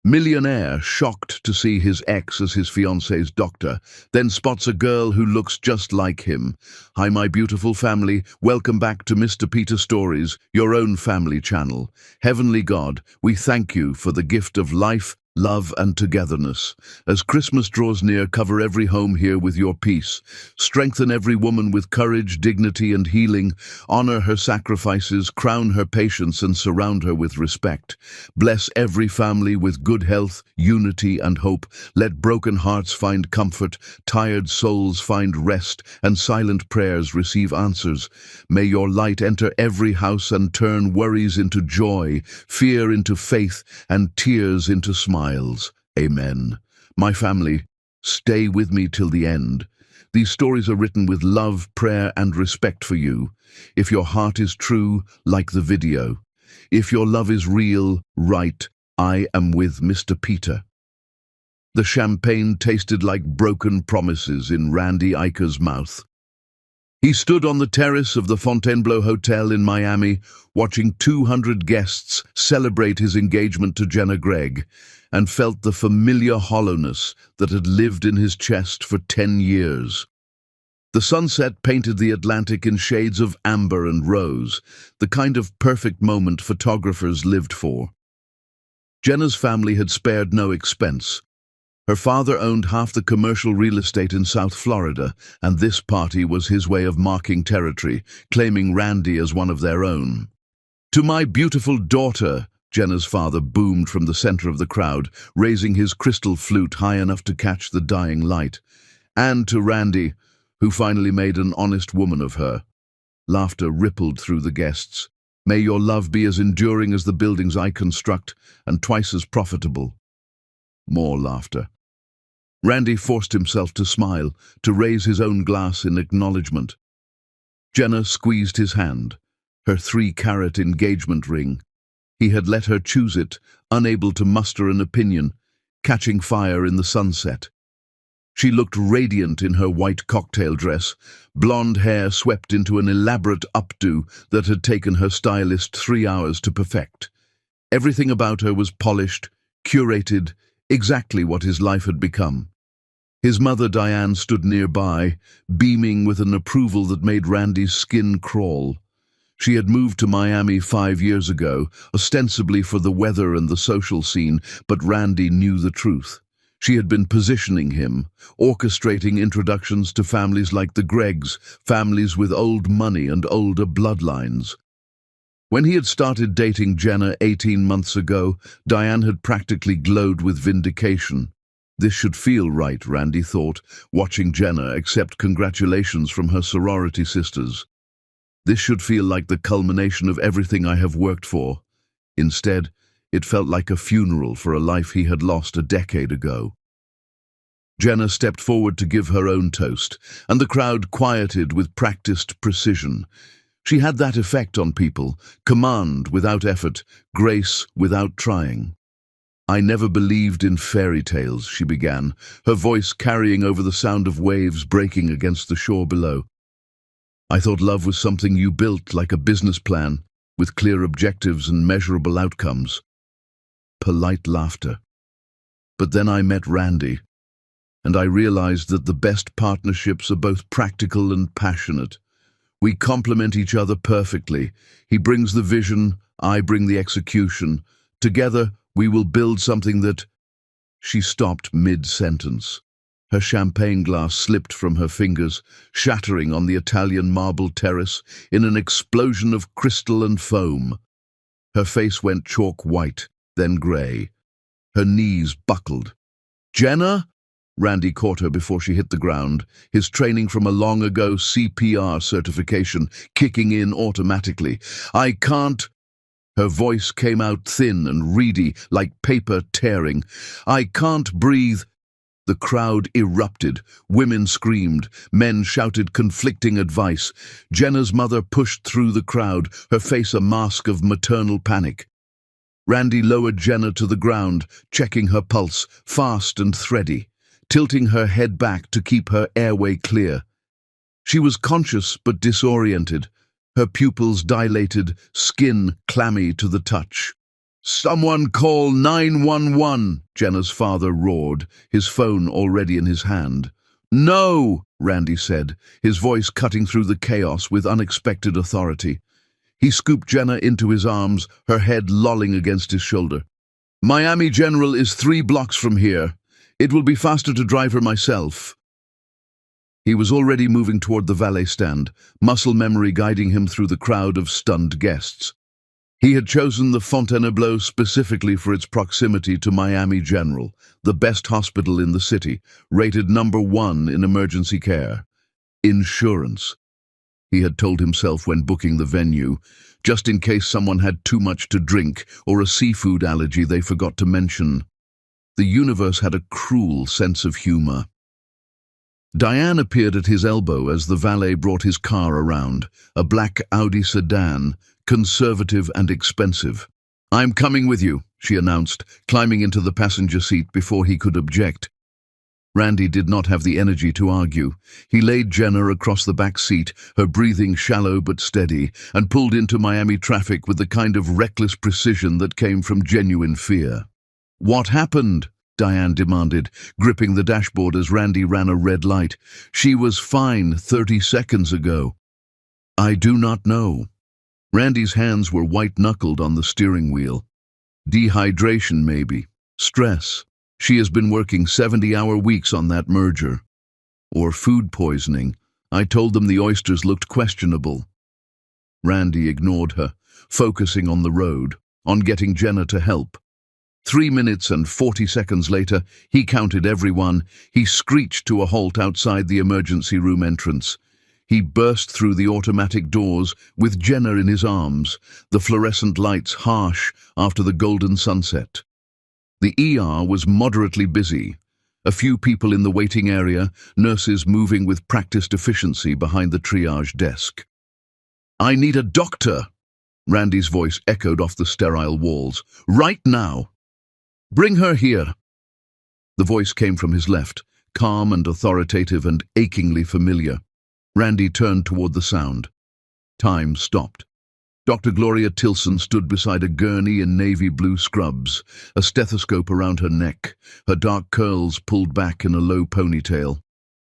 Millionaire, shocked to see his ex as his fiancée's doctor, then spots a girl who looks just like him. Hi, my beautiful family. Welcome back to Mr. Peter Stories, your own family channel. Heavenly God, we thank you for the gift of life, love and togetherness. As Christmas draws near, cover every home here with your peace. Strengthen every woman with courage, dignity and healing. Honor her sacrifices, crown her patience and surround her with respect. Bless every family with good health, unity and hope. Let broken hearts find comfort, tired souls find rest, and silent prayers receive answers. May your light enter every house and turn worries into joy, fear into faith, and tears into smiles. Amen. My family, stay with me till the end. These stories are written with love, prayer, and respect for you. If your heart is true, like the video. If your love is real, write, I am with Mr. Peter. The champagne tasted like broken promises in Randy Eicher's mouth. He stood on the terrace of the Fontainebleau Hotel in Miami, watching 200 guests celebrate his engagement to Jenna Gregg, and felt the familiar hollowness that had lived in his chest for 10 years. The sunset painted the Atlantic in shades of amber and rose, the kind of perfect moment photographers lived for. Jenna's family had spared no expense. Her father owned half the commercial real estate in South Florida, and this party was his way of marking territory, claiming Randy as one of their own. "To my beautiful daughter," Jenna's father boomed from the center of the crowd, raising his crystal flute high enough to catch the dying light. "And to Randy, who finally made an honest woman of her." Laughter rippled through the guests. "May your love be as enduring as the buildings I construct, and twice as profitable." More laughter. Randy forced himself to smile, to raise his own glass in acknowledgement. Jenna squeezed his hand, her 3-carat engagement ring. He had let her choose it, unable to muster an opinion, catching fire in the sunset. She looked radiant in her white cocktail dress, blonde hair swept into an elaborate updo that had taken her stylist 3 hours to perfect. Everything about her was polished, curated, exactly what his life had become. His mother Diane stood nearby, beaming with an approval that made Randy's skin crawl. She had moved to Miami 5 years ago, ostensibly for the weather and the social scene, but Randy knew the truth. She had been positioning him, orchestrating introductions to families like the Greggs, families with old money and older bloodlines. When he had started dating Jenna 18 months ago, Diane had practically glowed with vindication. This should feel right, Randy thought, watching Jenna accept congratulations from her sorority sisters. This should feel like the culmination of everything I have worked for. Instead, it felt like a funeral for a life he had lost a decade ago. Jenna stepped forward to give her own toast, and the crowd quieted with practiced precision. She had that effect on people, command without effort, grace without trying. "I never believed in fairy tales," she began, her voice carrying over the sound of waves breaking against the shore below. "I thought love was something you built like a business plan, with clear objectives and measurable outcomes." Polite laughter. "But then I met Randy, and I realized that the best partnerships are both practical and passionate. We complement each other perfectly. He brings the vision, I bring the execution. Together, we will build something that—" She stopped mid-sentence. Her champagne glass slipped from her fingers, shattering on the Italian marble terrace in an explosion of crystal and foam. Her face went chalk white, then grey. Her knees buckled. "Jenna?" Randy caught her before she hit the ground, his training from a long-ago CPR certification kicking in automatically. "I can't—" Her voice came out thin and reedy, like paper tearing. "I can't breathe." The crowd erupted. Women screamed. Men shouted conflicting advice. Jenna's mother pushed through the crowd, her face a mask of maternal panic. Randy lowered Jenna to the ground, checking her pulse, fast and thready, tilting her head back to keep her airway clear. She was conscious but disoriented, her pupils dilated, skin clammy to the touch. Someone call 911, Jenna's father roared, his phone already in his hand. No, Randy said, his voice cutting through the chaos with unexpected authority. He scooped Jenna into his arms, her head lolling against his shoulder. Miami General is 3 blocks from here. It will be faster to drive her myself. He was already moving toward the valet stand, muscle memory guiding him through the crowd of stunned guests. He had chosen the Fontainebleau specifically for its proximity to Miami General, the best hospital in the city, rated #1 in emergency care. Insurance. He had told himself when booking the venue, just in case someone had too much to drink or a seafood allergy they forgot to mention. The universe had a cruel sense of humor. Diane appeared at his elbow as the valet brought his car around, a black Audi sedan, conservative and expensive. I'm coming with you, she announced, climbing into the passenger seat before he could object. Randy did not have the energy to argue. He laid Jenna across the back seat, her breathing shallow but steady, and pulled into Miami traffic with the kind of reckless precision that came from genuine fear. What happened? Diane demanded, gripping the dashboard as Randy ran a red light. She was fine 30 seconds ago. I do not know. Randy's hands were white-knuckled on the steering wheel. Dehydration, maybe. Stress. She has been working 70-hour weeks on that merger. Or food poisoning. I told them the oysters looked questionable. Randy ignored her, focusing on the road, on getting Jenna to help. 3 minutes and 40 seconds later, he counted everyone. He screeched to a halt outside the emergency room entrance. He burst through the automatic doors with Jenna in his arms, the fluorescent lights harsh after the golden sunset. The ER was moderately busy. A few people in the waiting area, nurses moving with practiced efficiency behind the triage desk. I need a doctor, Randy's voice echoed off the sterile walls. Right now. Bring her here. The voice came from his left, calm and authoritative and achingly familiar. Randy turned toward the sound. Time stopped. Dr. Gloria Tilson stood beside a gurney in navy blue scrubs, a stethoscope around her neck, her dark curls pulled back in a low ponytail.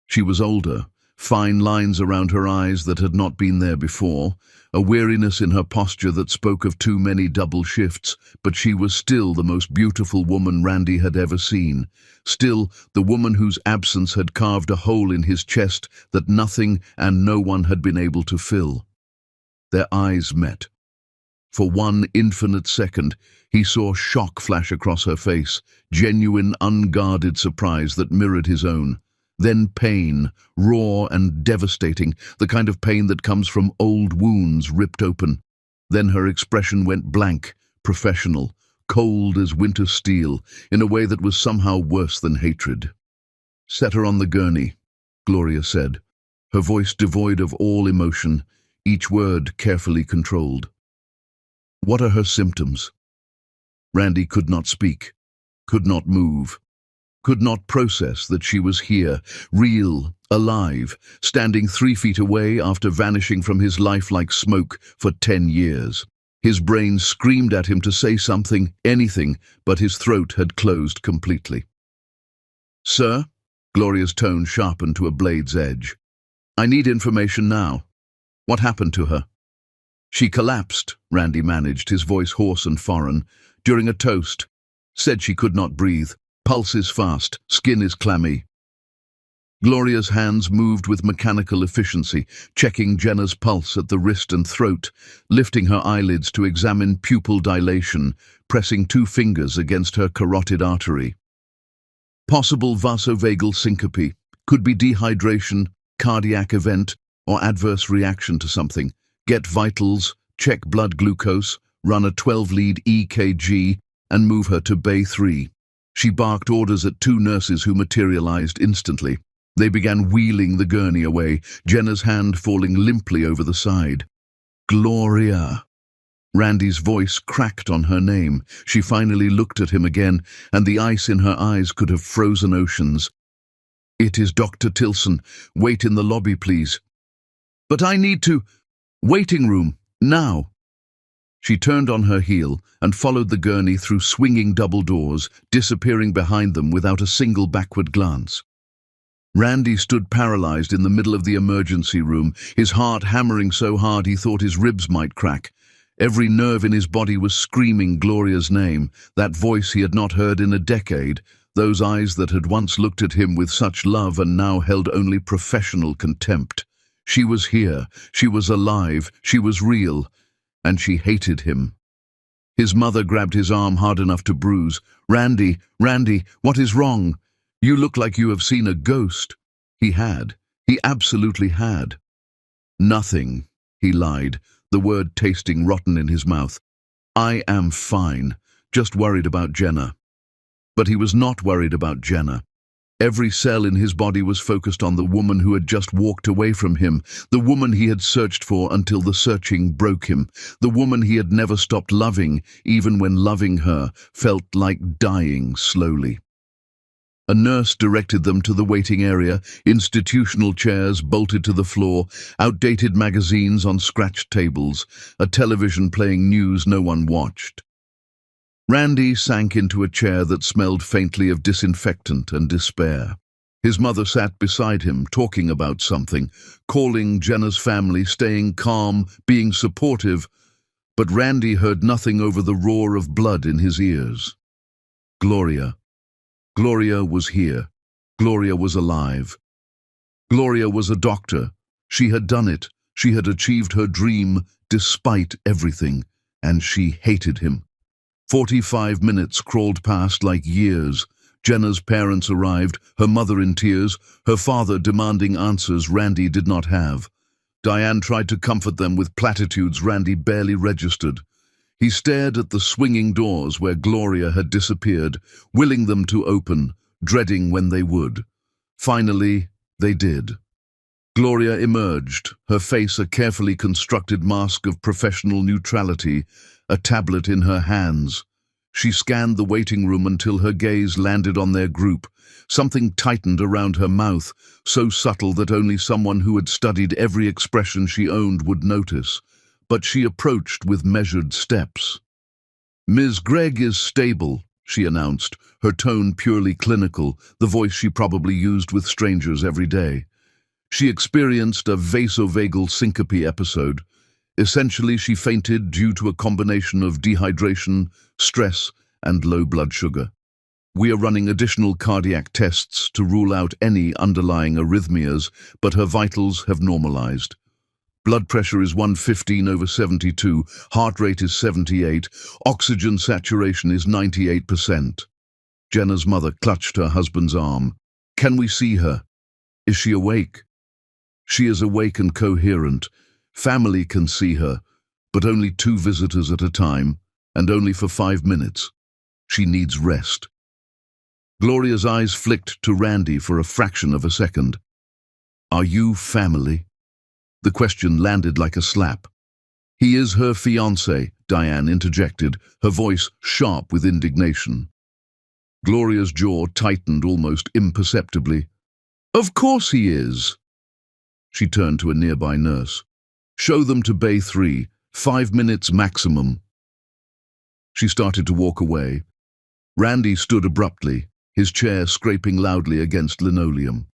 She was older, fine lines around her eyes that had not been there before, a weariness in her posture that spoke of too many double shifts, but she was still the most beautiful woman Randy had ever seen, still the woman whose absence had carved a hole in his chest that nothing and no one had been able to fill. Their eyes met. For one infinite second, he saw shock flash across her face, genuine, unguarded surprise that mirrored his own. Then pain, raw and devastating, the kind of pain that comes from old wounds ripped open. Then her expression went blank, professional, cold as winter steel, in a way that was somehow worse than hatred. Set her on the gurney, Gloria said, her voice devoid of all emotion, each word carefully controlled. What are her symptoms? Randy could not speak, could not move, could not process that she was here, real, alive, standing 3 feet away after vanishing from his life like smoke for 10 years. His brain screamed at him to say something, anything, but his throat had closed completely. Sir? Gloria's tone sharpened to a blade's edge. I need information now. What happened to her? She collapsed, Randy managed, his voice hoarse and foreign, during a toast. Said she could not breathe. Pulse is fast, skin is clammy. Gloria's hands moved with mechanical efficiency, checking Jenna's pulse at the wrist and throat, lifting her eyelids to examine pupil dilation, pressing 2 fingers against her carotid artery. Possible vasovagal syncope, could be dehydration, cardiac event, or adverse reaction to something. Get vitals, check blood glucose, run a 12-lead EKG, and move her to Bay 3. She barked orders at 2 nurses who materialized instantly. They began wheeling the gurney away, Jenna's hand falling limply over the side. Gloria. Randy's voice cracked on her name. She finally looked at him again, and the ice in her eyes could have frozen oceans. It is Dr. Tilson. Wait in the lobby, please. But I need to... Waiting room, now. She turned on her heel and followed the gurney through swinging double doors, disappearing behind them without a single backward glance. Randy stood paralyzed in the middle of the emergency room, his heart hammering so hard he thought his ribs might crack. Every nerve in his body was screaming Gloria's name, that voice he had not heard in a decade, those eyes that had once looked at him with such love and now held only professional contempt. She was here, she was alive, she was real, and she hated him. His mother grabbed his arm hard enough to bruise. "Randy, Randy, what is wrong? You look like you have seen a ghost." He had. He absolutely had. "Nothing," he lied, the word tasting rotten in his mouth. "I am fine, just worried about Jenna." But he was not worried about Jenna. Every cell in his body was focused on the woman who had just walked away from him, the woman he had searched for until the searching broke him, the woman he had never stopped loving, even when loving her felt like dying slowly. A nurse directed them to the waiting area, institutional chairs bolted to the floor, outdated magazines on scratched tables, a television playing news no one watched. Randy sank into a chair that smelled faintly of disinfectant and despair. His mother sat beside him, talking about something, calling Jenna's family, staying calm, being supportive, but Randy heard nothing over the roar of blood in his ears. Gloria. Gloria was here. Gloria was alive. Gloria was a doctor. She had done it. She had achieved her dream despite everything, and she hated him. 45 minutes crawled past like years. Jenna's parents arrived, her mother in tears, her father demanding answers Randy did not have. Diane tried to comfort them with platitudes Randy barely registered. He stared at the swinging doors where Gloria had disappeared, willing them to open, dreading when they would. Finally, they did. Gloria emerged, her face a carefully constructed mask of professional neutrality, a tablet in her hands. She scanned the waiting room until her gaze landed on their group. Something tightened around her mouth, so subtle that only someone who had studied every expression she owned would notice. But she approached with measured steps. "Ms. Gregg is stable," she announced, her tone purely clinical, the voice she probably used with strangers every day. She experienced a vasovagal syncope episode. Essentially, she fainted due to a combination of dehydration, stress, and low blood sugar. "We are running additional cardiac tests to rule out any underlying arrhythmias, but her vitals have normalized. Blood pressure is 115/72, heart rate is 78, oxygen saturation is 98%. Jenna's mother clutched her husband's arm. "Can we see her? Is she awake?" "She is awake and coherent. Family can see her, but only 2 visitors at a time, and only for 5 minutes. She needs rest." Gloria's eyes flicked to Randy for a fraction of a second. "Are you family?" The question landed like a slap. "He is her fiancé," Diane interjected, her voice sharp with indignation. Gloria's jaw tightened almost imperceptibly. "Of course he is." She turned to a nearby nurse. "Show them to Bay 3, 5 minutes maximum." She started to walk away. Randy stood abruptly, his chair scraping loudly against linoleum.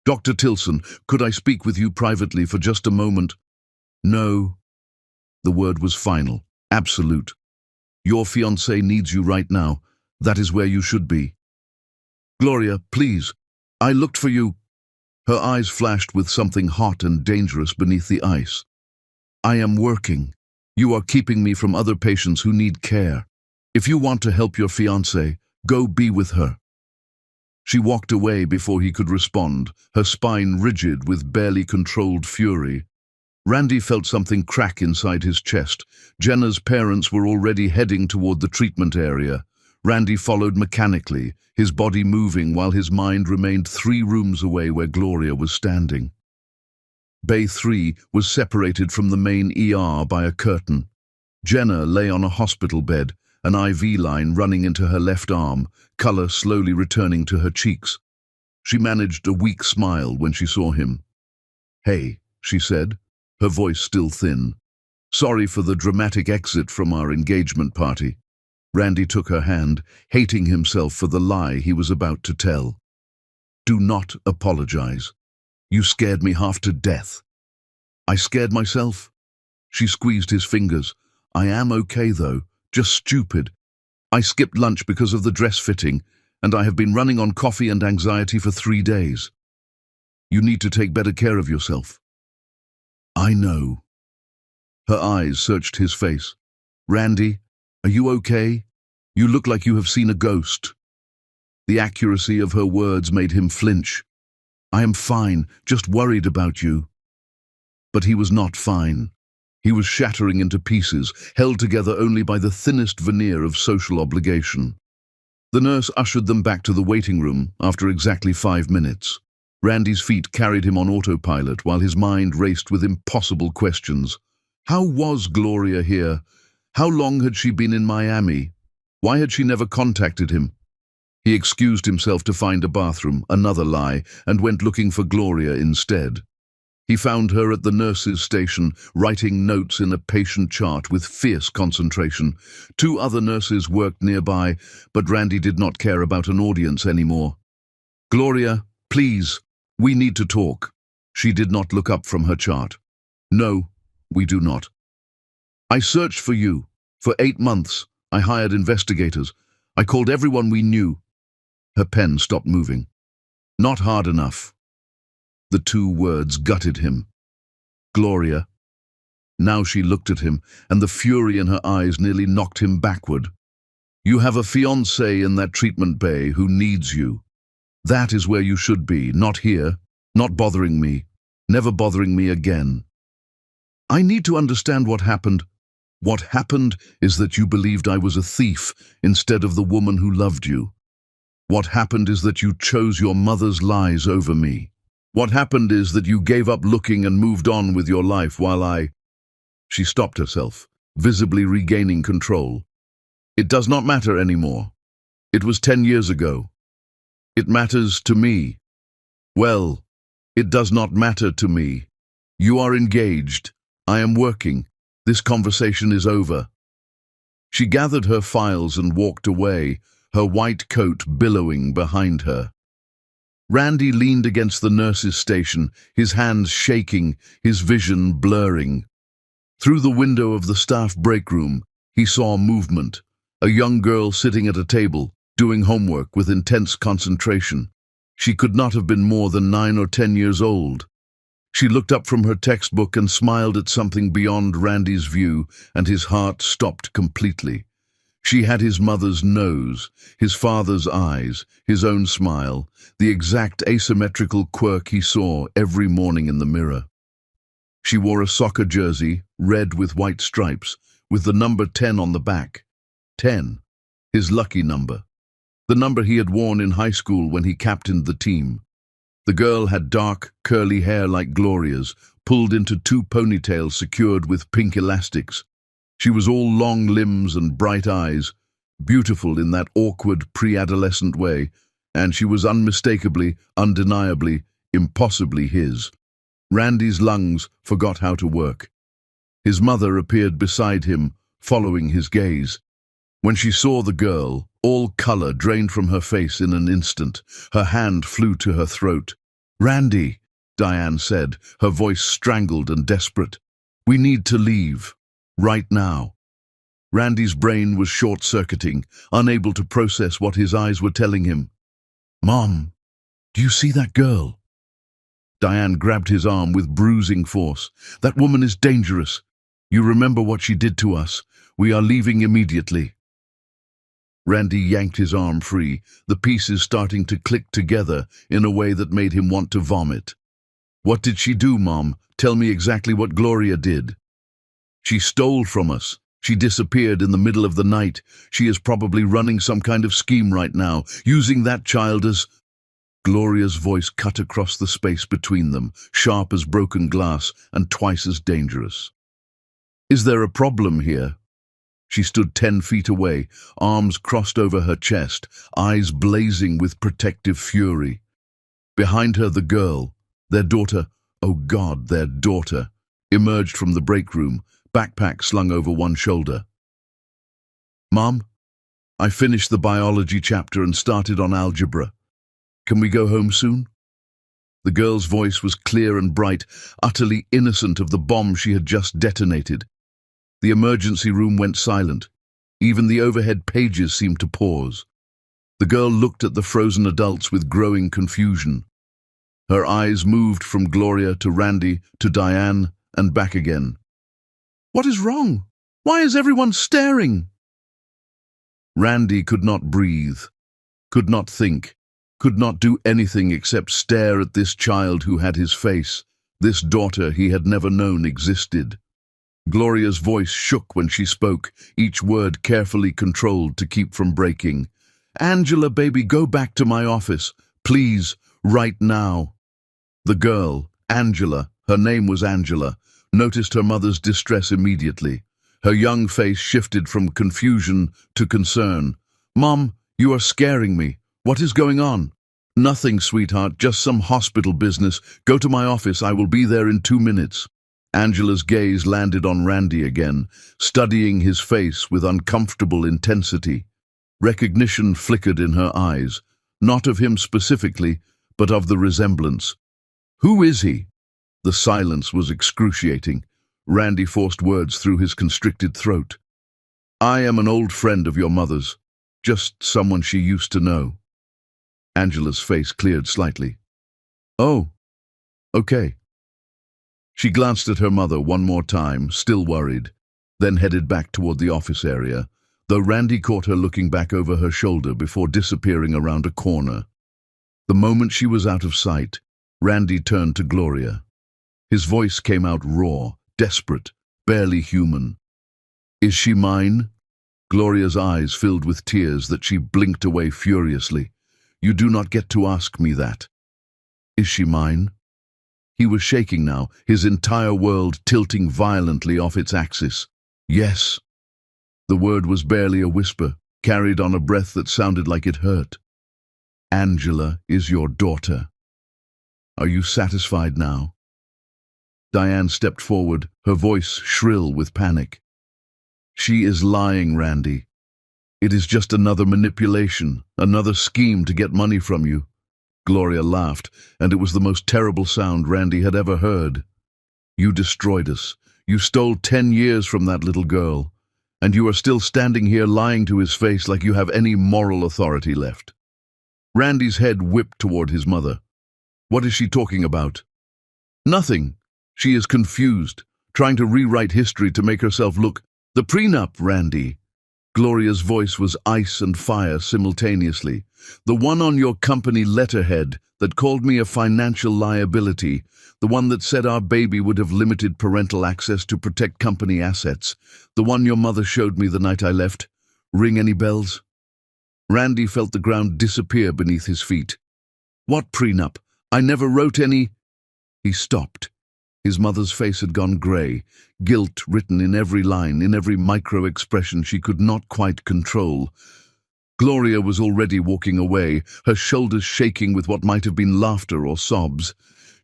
"Dr. Tilson, could I speak with you privately for just a moment?" "No." The word was final, absolute. "Your fiancé needs you right now. That is where you should be." "Gloria, please. I looked for you." Her eyes flashed with something hot and dangerous beneath the ice. "I am working. You are keeping me from other patients who need care. If you want to help your fiancée, go be with her." She walked away before he could respond, her spine rigid with barely controlled fury. Randy felt something crack inside his chest. Jenna's parents were already heading toward the treatment area. Randy followed mechanically, his body moving while his mind remained 3 rooms away where Gloria was standing. Bay 3 was separated from the main ER by a curtain. Jenna lay on a hospital bed, an IV line running into her left arm, color slowly returning to her cheeks. She managed a weak smile when she saw him. "Hey," she said, her voice still thin. Sorry for the dramatic exit from our engagement party. Randy took her hand, hating himself for the lie he was about to tell. Do not apologize. You scared me half to death. I scared myself? She squeezed his fingers. I am okay though, just stupid. I skipped lunch because of the dress fitting, and I have been running on coffee and anxiety for 3 days. You need to take better care of yourself. I know. Her eyes searched his face. Randy, are you okay? You look like you have seen a ghost. The accuracy of her words made him flinch. I am fine, just worried about you. But he was not fine. He was shattering into pieces, held together only by the thinnest veneer of social obligation. The nurse ushered them back to the waiting room after exactly 5 minutes. Randy's feet carried him on autopilot while his mind raced with impossible questions. How was Gloria here? How long had she been in Miami? Why had she never contacted him? He excused himself to find a bathroom, another lie, and went looking for Gloria instead. He found her at the nurse's station, writing notes in a patient chart with fierce concentration. 2 other nurses worked nearby, but Randy did not care about an audience anymore. Gloria, please, we need to talk. She did not look up from her chart. No, we do not. I searched for you. For 8 months, I hired investigators. I called everyone we knew. Her pen stopped moving. Not hard enough. The 2 words gutted him. Gloria. Now she looked at him, and the fury in her eyes nearly knocked him backward. You have a fiancé in that treatment bay who needs you. That is where you should be, not here, not bothering me, never bothering me again. I need to understand what happened. What happened is that you believed I was a thief instead of the woman who loved you. What happened is that you chose your mother's lies over me. What happened is that you gave up looking and moved on with your life while I... She stopped herself, visibly regaining control. It does not matter anymore. It was 10 years ago. It matters to me. Well, it does not matter to me. You are engaged. I am working. This conversation is over. She gathered her files and walked away, her white coat billowing behind her. Randy leaned against the nurse's station, his hands shaking, his vision blurring. Through the window of the staff break room, he saw movement. A young girl sitting at a table, doing homework with intense concentration. She could not have been more than 9 or 10 years old. She looked up from her textbook and smiled at something beyond Randy's view, and his heart stopped completely. She had his mother's nose, his father's eyes, his own smile, the exact asymmetrical quirk he saw every morning in the mirror. She wore a soccer jersey, red with white stripes, with the number 10 on the back. 10, his lucky number. The number he had worn in high school when he captained the team. The girl had dark, curly hair like Gloria's, pulled into 2 ponytails secured with pink elastics. She was all long limbs and bright eyes, beautiful in that awkward pre-adolescent way, and she was unmistakably, undeniably, impossibly his. Randy's lungs forgot how to work. His mother appeared beside him, following his gaze. When she saw the girl, all color drained from her face in an instant. Her hand flew to her throat. "Randy," Diane said, her voice strangled and desperate. "We need to leave. Right now." Randy's brain was short-circuiting, unable to process what his eyes were telling him. "Mom, do you see that girl?" Diane grabbed his arm with bruising force. "That woman is dangerous. You remember what she did to us. We are leaving immediately." Randy yanked his arm free, the pieces starting to click together in a way that made him want to vomit. "What did she do, Mom? Tell me exactly what Gloria did." "She stole from us. She disappeared in the middle of the night. She is probably running some kind of scheme right now, using that child as..." Gloria's voice cut across the space between them, sharp as broken glass and twice as dangerous. "Is there a problem here?" She stood 10 feet away, arms crossed over her chest, eyes blazing with protective fury. Behind her, the girl, their daughter, oh God, their daughter, emerged from the break room, backpack slung over one shoulder. "Mom, I finished the biology chapter and started on algebra. Can we go home soon?" The girl's voice was clear and bright, utterly innocent of the bomb she had just detonated. The emergency room went silent. Even the overhead pages seemed to pause. The girl looked at the frozen adults with growing confusion. Her eyes moved from Gloria to Randy to Diane and back again. "What is wrong? Why is everyone staring?" Randy could not breathe, could not think, could not do anything except stare at this child who had his face, this daughter he had never known existed. Gloria's voice shook when she spoke, each word carefully controlled to keep from breaking. "Angela, baby, go back to my office. Please, right now." The girl, Angela, her name was Angela, noticed her mother's distress immediately. Her young face shifted from confusion to concern. "Mom, you are scaring me. What is going on?" "Nothing, sweetheart, just some hospital business. Go to my office. I will be there in 2 minutes. Angela's gaze landed on Randy again, studying his face with uncomfortable intensity. Recognition flickered in her eyes, not of him specifically, but of the resemblance. "Who is he?" The silence was excruciating. Randy forced words through his constricted throat. "I am an old friend of your mother's, just someone she used to know." Angela's face cleared slightly. "Oh, okay." She glanced at her mother one more time, still worried, then headed back toward the office area, though Randy caught her looking back over her shoulder before disappearing around a corner. The moment she was out of sight, Randy turned to Gloria. His voice came out raw, desperate, barely human. "Is she mine?" Gloria's eyes filled with tears that she blinked away furiously. "You do not get to ask me that." "Is she mine?" He was shaking now, his entire world tilting violently off its axis. "Yes." The word was barely a whisper, carried on a breath that sounded like it hurt. "Angela is your daughter. Are you satisfied now?" Diane stepped forward, her voice shrill with panic. "She is lying, Randy. It is just another manipulation, another scheme to get money from you." Gloria laughed, and it was the most terrible sound Randy had ever heard. "You destroyed us. You stole 10 years from that little girl, and you are still standing here lying to his face like you have any moral authority left." Randy's head whipped toward his mother. "What is she talking about?" "Nothing. She is confused, trying to rewrite history to make herself look—" "The prenup, Randy." Gloria's voice was ice and fire simultaneously. "The one on your company letterhead that called me a financial liability, the one that said our baby would have limited parental access to protect company assets, the one your mother showed me the night I left. Ring any bells?" Randy felt the ground disappear beneath his feet. "What prenup? I never wrote any—" He stopped. His mother's face had gone grey, guilt written in every line, in every micro-expression she could not quite control. Gloria was already walking away, her shoulders shaking with what might have been laughter or sobs.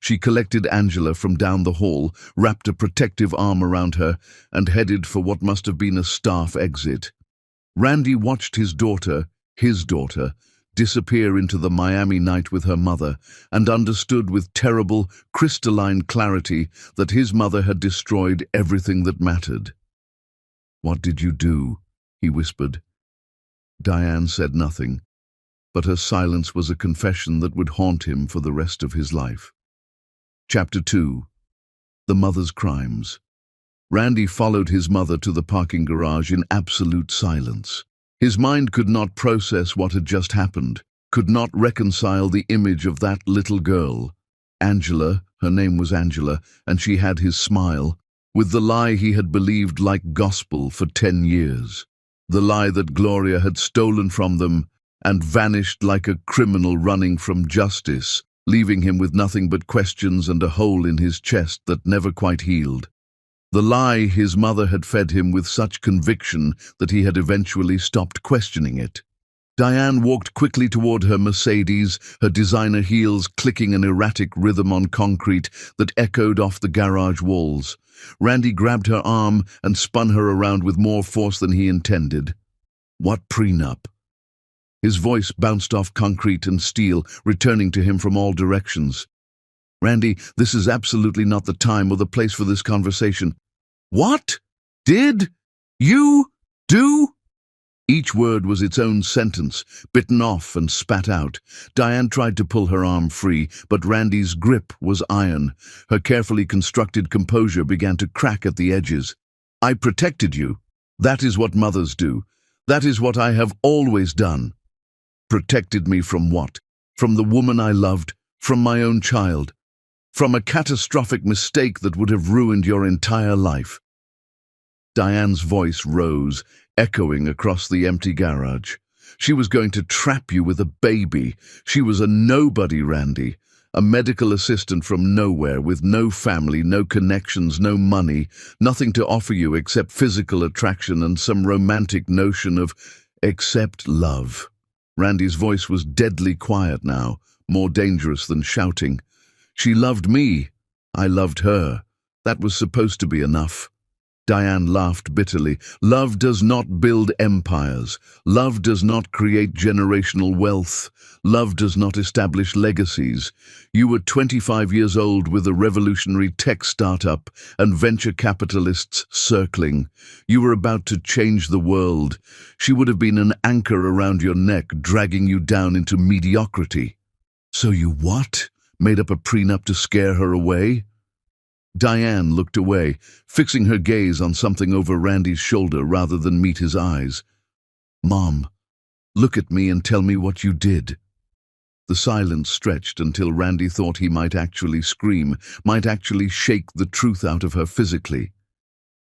She collected Angela from down the hall, wrapped a protective arm around her, and headed for what must have been a staff exit. Randy watched his daughter, disappear into the Miami night with her mother, and understood with terrible, crystalline clarity that his mother had destroyed everything that mattered. "What did you do?" he whispered. Diane said nothing, but her silence was a confession that would haunt him for the rest of his life. Chapter 2. The Mother's Crimes. Randy followed his mother to the parking garage in absolute silence. His mind could not process what had just happened, could not reconcile the image of that little girl. Angela, her name was Angela, and she had his smile, with the lie he had believed like gospel for 10 years. The lie that Gloria had stolen from them and vanished like a criminal running from justice, leaving him with nothing but questions and a hole in his chest that never quite healed. The lie his mother had fed him with such conviction that he had eventually stopped questioning it. Diane walked quickly toward her Mercedes, her designer heels clicking an erratic rhythm on concrete that echoed off the garage walls. Randy grabbed her arm and spun her around with more force than he intended. What prenup? His voice bounced off concrete and steel, returning to him from all directions. Randy, this is absolutely not the time or the place for this conversation. What? Did you do? Each word was its own sentence, bitten off and spat out. Diane tried to pull her arm free, but Randy's grip was iron. Her carefully constructed composure began to crack at the edges. I protected you. That is what mothers do. That is what I have always done. Protected me from what? From the woman I loved, from my own child, from a catastrophic mistake that would have ruined your entire life. Diane's voice rose, echoing across the empty garage. She was going to trap you with a baby. She was a nobody, Randy. A medical assistant from nowhere, with no family, no connections, no money, nothing to offer you except physical attraction and some romantic notion of except love. Randy's voice was deadly quiet now, more dangerous than shouting. She loved me. I loved her. That was supposed to be enough. Diane laughed bitterly. Love does not build empires. Love does not create generational wealth. Love does not establish legacies. You were 25 years old with a revolutionary tech startup and venture capitalists circling. You were about to change the world. She would have been an anchor around your neck, dragging you down into mediocrity. So you what? Made up a prenup to scare her away? Diane looked away, fixing her gaze on something over Randy's shoulder rather than meet his eyes. Mom, look at me and tell me what you did. The silence stretched until Randy thought he might actually scream, might actually shake the truth out of her physically.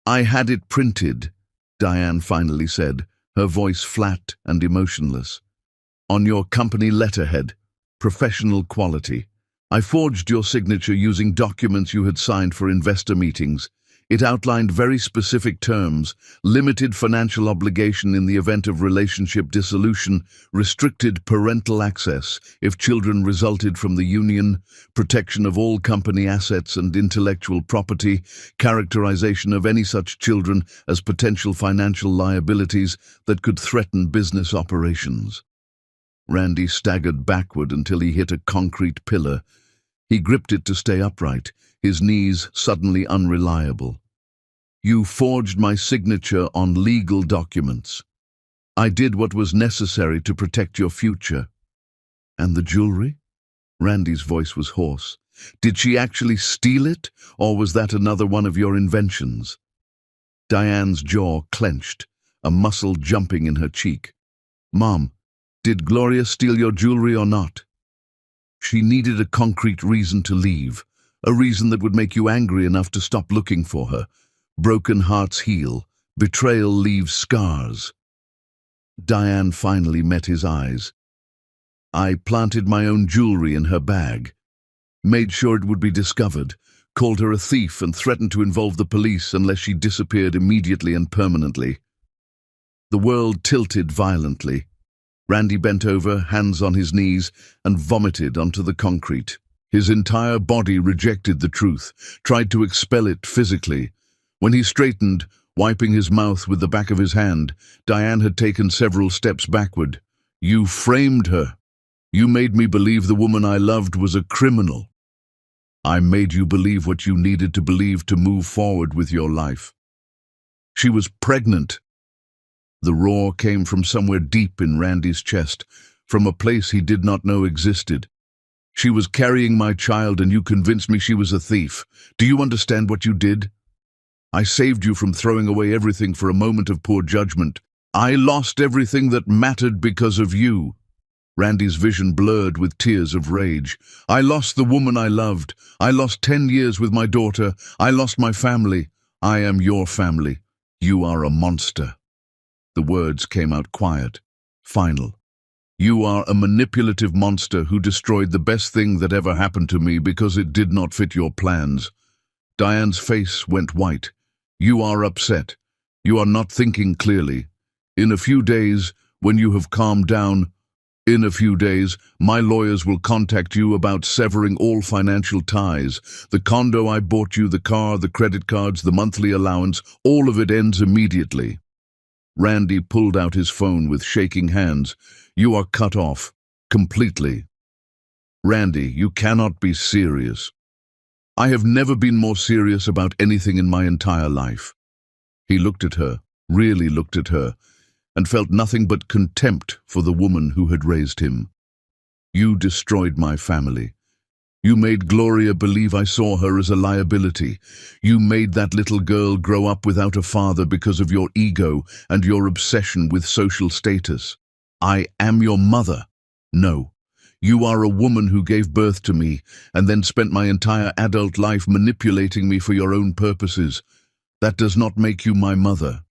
I had it printed, Diane finally said, her voice flat and emotionless. On your company letterhead, professional quality. I forged your signature using documents you had signed for investor meetings. It outlined very specific terms: limited financial obligation in the event of relationship dissolution, restricted parental access if children resulted from the union, protection of all company assets and intellectual property, characterization of any such children as potential financial liabilities that could threaten business operations. Randy staggered backward until he hit a concrete pillar. He gripped it to stay upright, his knees suddenly unreliable. You forged my signature on legal documents. I did what was necessary to protect your future. And the jewelry? Randy's voice was hoarse. Did she actually steal it, or was that another one of your inventions? Diane's jaw clenched, a muscle jumping in her cheek. Mom, did Gloria steal your jewelry or not? She needed a concrete reason to leave, a reason that would make you angry enough to stop looking for her. Broken hearts heal, betrayal leaves scars. Diane finally met his eyes. I planted my own jewelry in her bag, made sure it would be discovered, called her a thief and threatened to involve the police unless she disappeared immediately and permanently. The world tilted violently. Randy bent over, hands on his knees, and vomited onto the concrete. His entire body rejected the truth, tried to expel it physically. When he straightened, wiping his mouth with the back of his hand, Diane had taken several steps backward. You framed her. You made me believe the woman I loved was a criminal. I made you believe what you needed to believe to move forward with your life. She was pregnant. The roar came from somewhere deep in Randy's chest, from a place he did not know existed. She was carrying my child and you convinced me she was a thief. Do you understand what you did? I saved you from throwing away everything for a moment of poor judgment. I lost everything that mattered because of you. Randy's vision blurred with tears of rage. I lost the woman I loved. I lost 10 years with my daughter. I lost my family. I am your family. You are a monster. The words came out quiet, final. You are a manipulative monster who destroyed the best thing that ever happened to me because it did not fit your plans. Diane's face went white. You are upset. You are not thinking clearly. In a few days, when you have calmed down, In a few days, my lawyers will contact you about severing all financial ties. The condo I bought you, the car, the credit cards, the monthly allowance, all of it ends immediately." Randy pulled out his phone with shaking hands. "You are cut off. Completely." "Randy, you cannot be serious." "I have never been more serious about anything in my entire life." He looked at her, really looked at her, and felt nothing but contempt for the woman who had raised him. "You destroyed my family. You made Gloria believe I saw her as a liability. You made that little girl grow up without a father because of your ego and your obsession with social status. I am your mother. No. You are a woman who gave birth to me and then spent my entire adult life manipulating me for your own purposes. That does not make you my mother.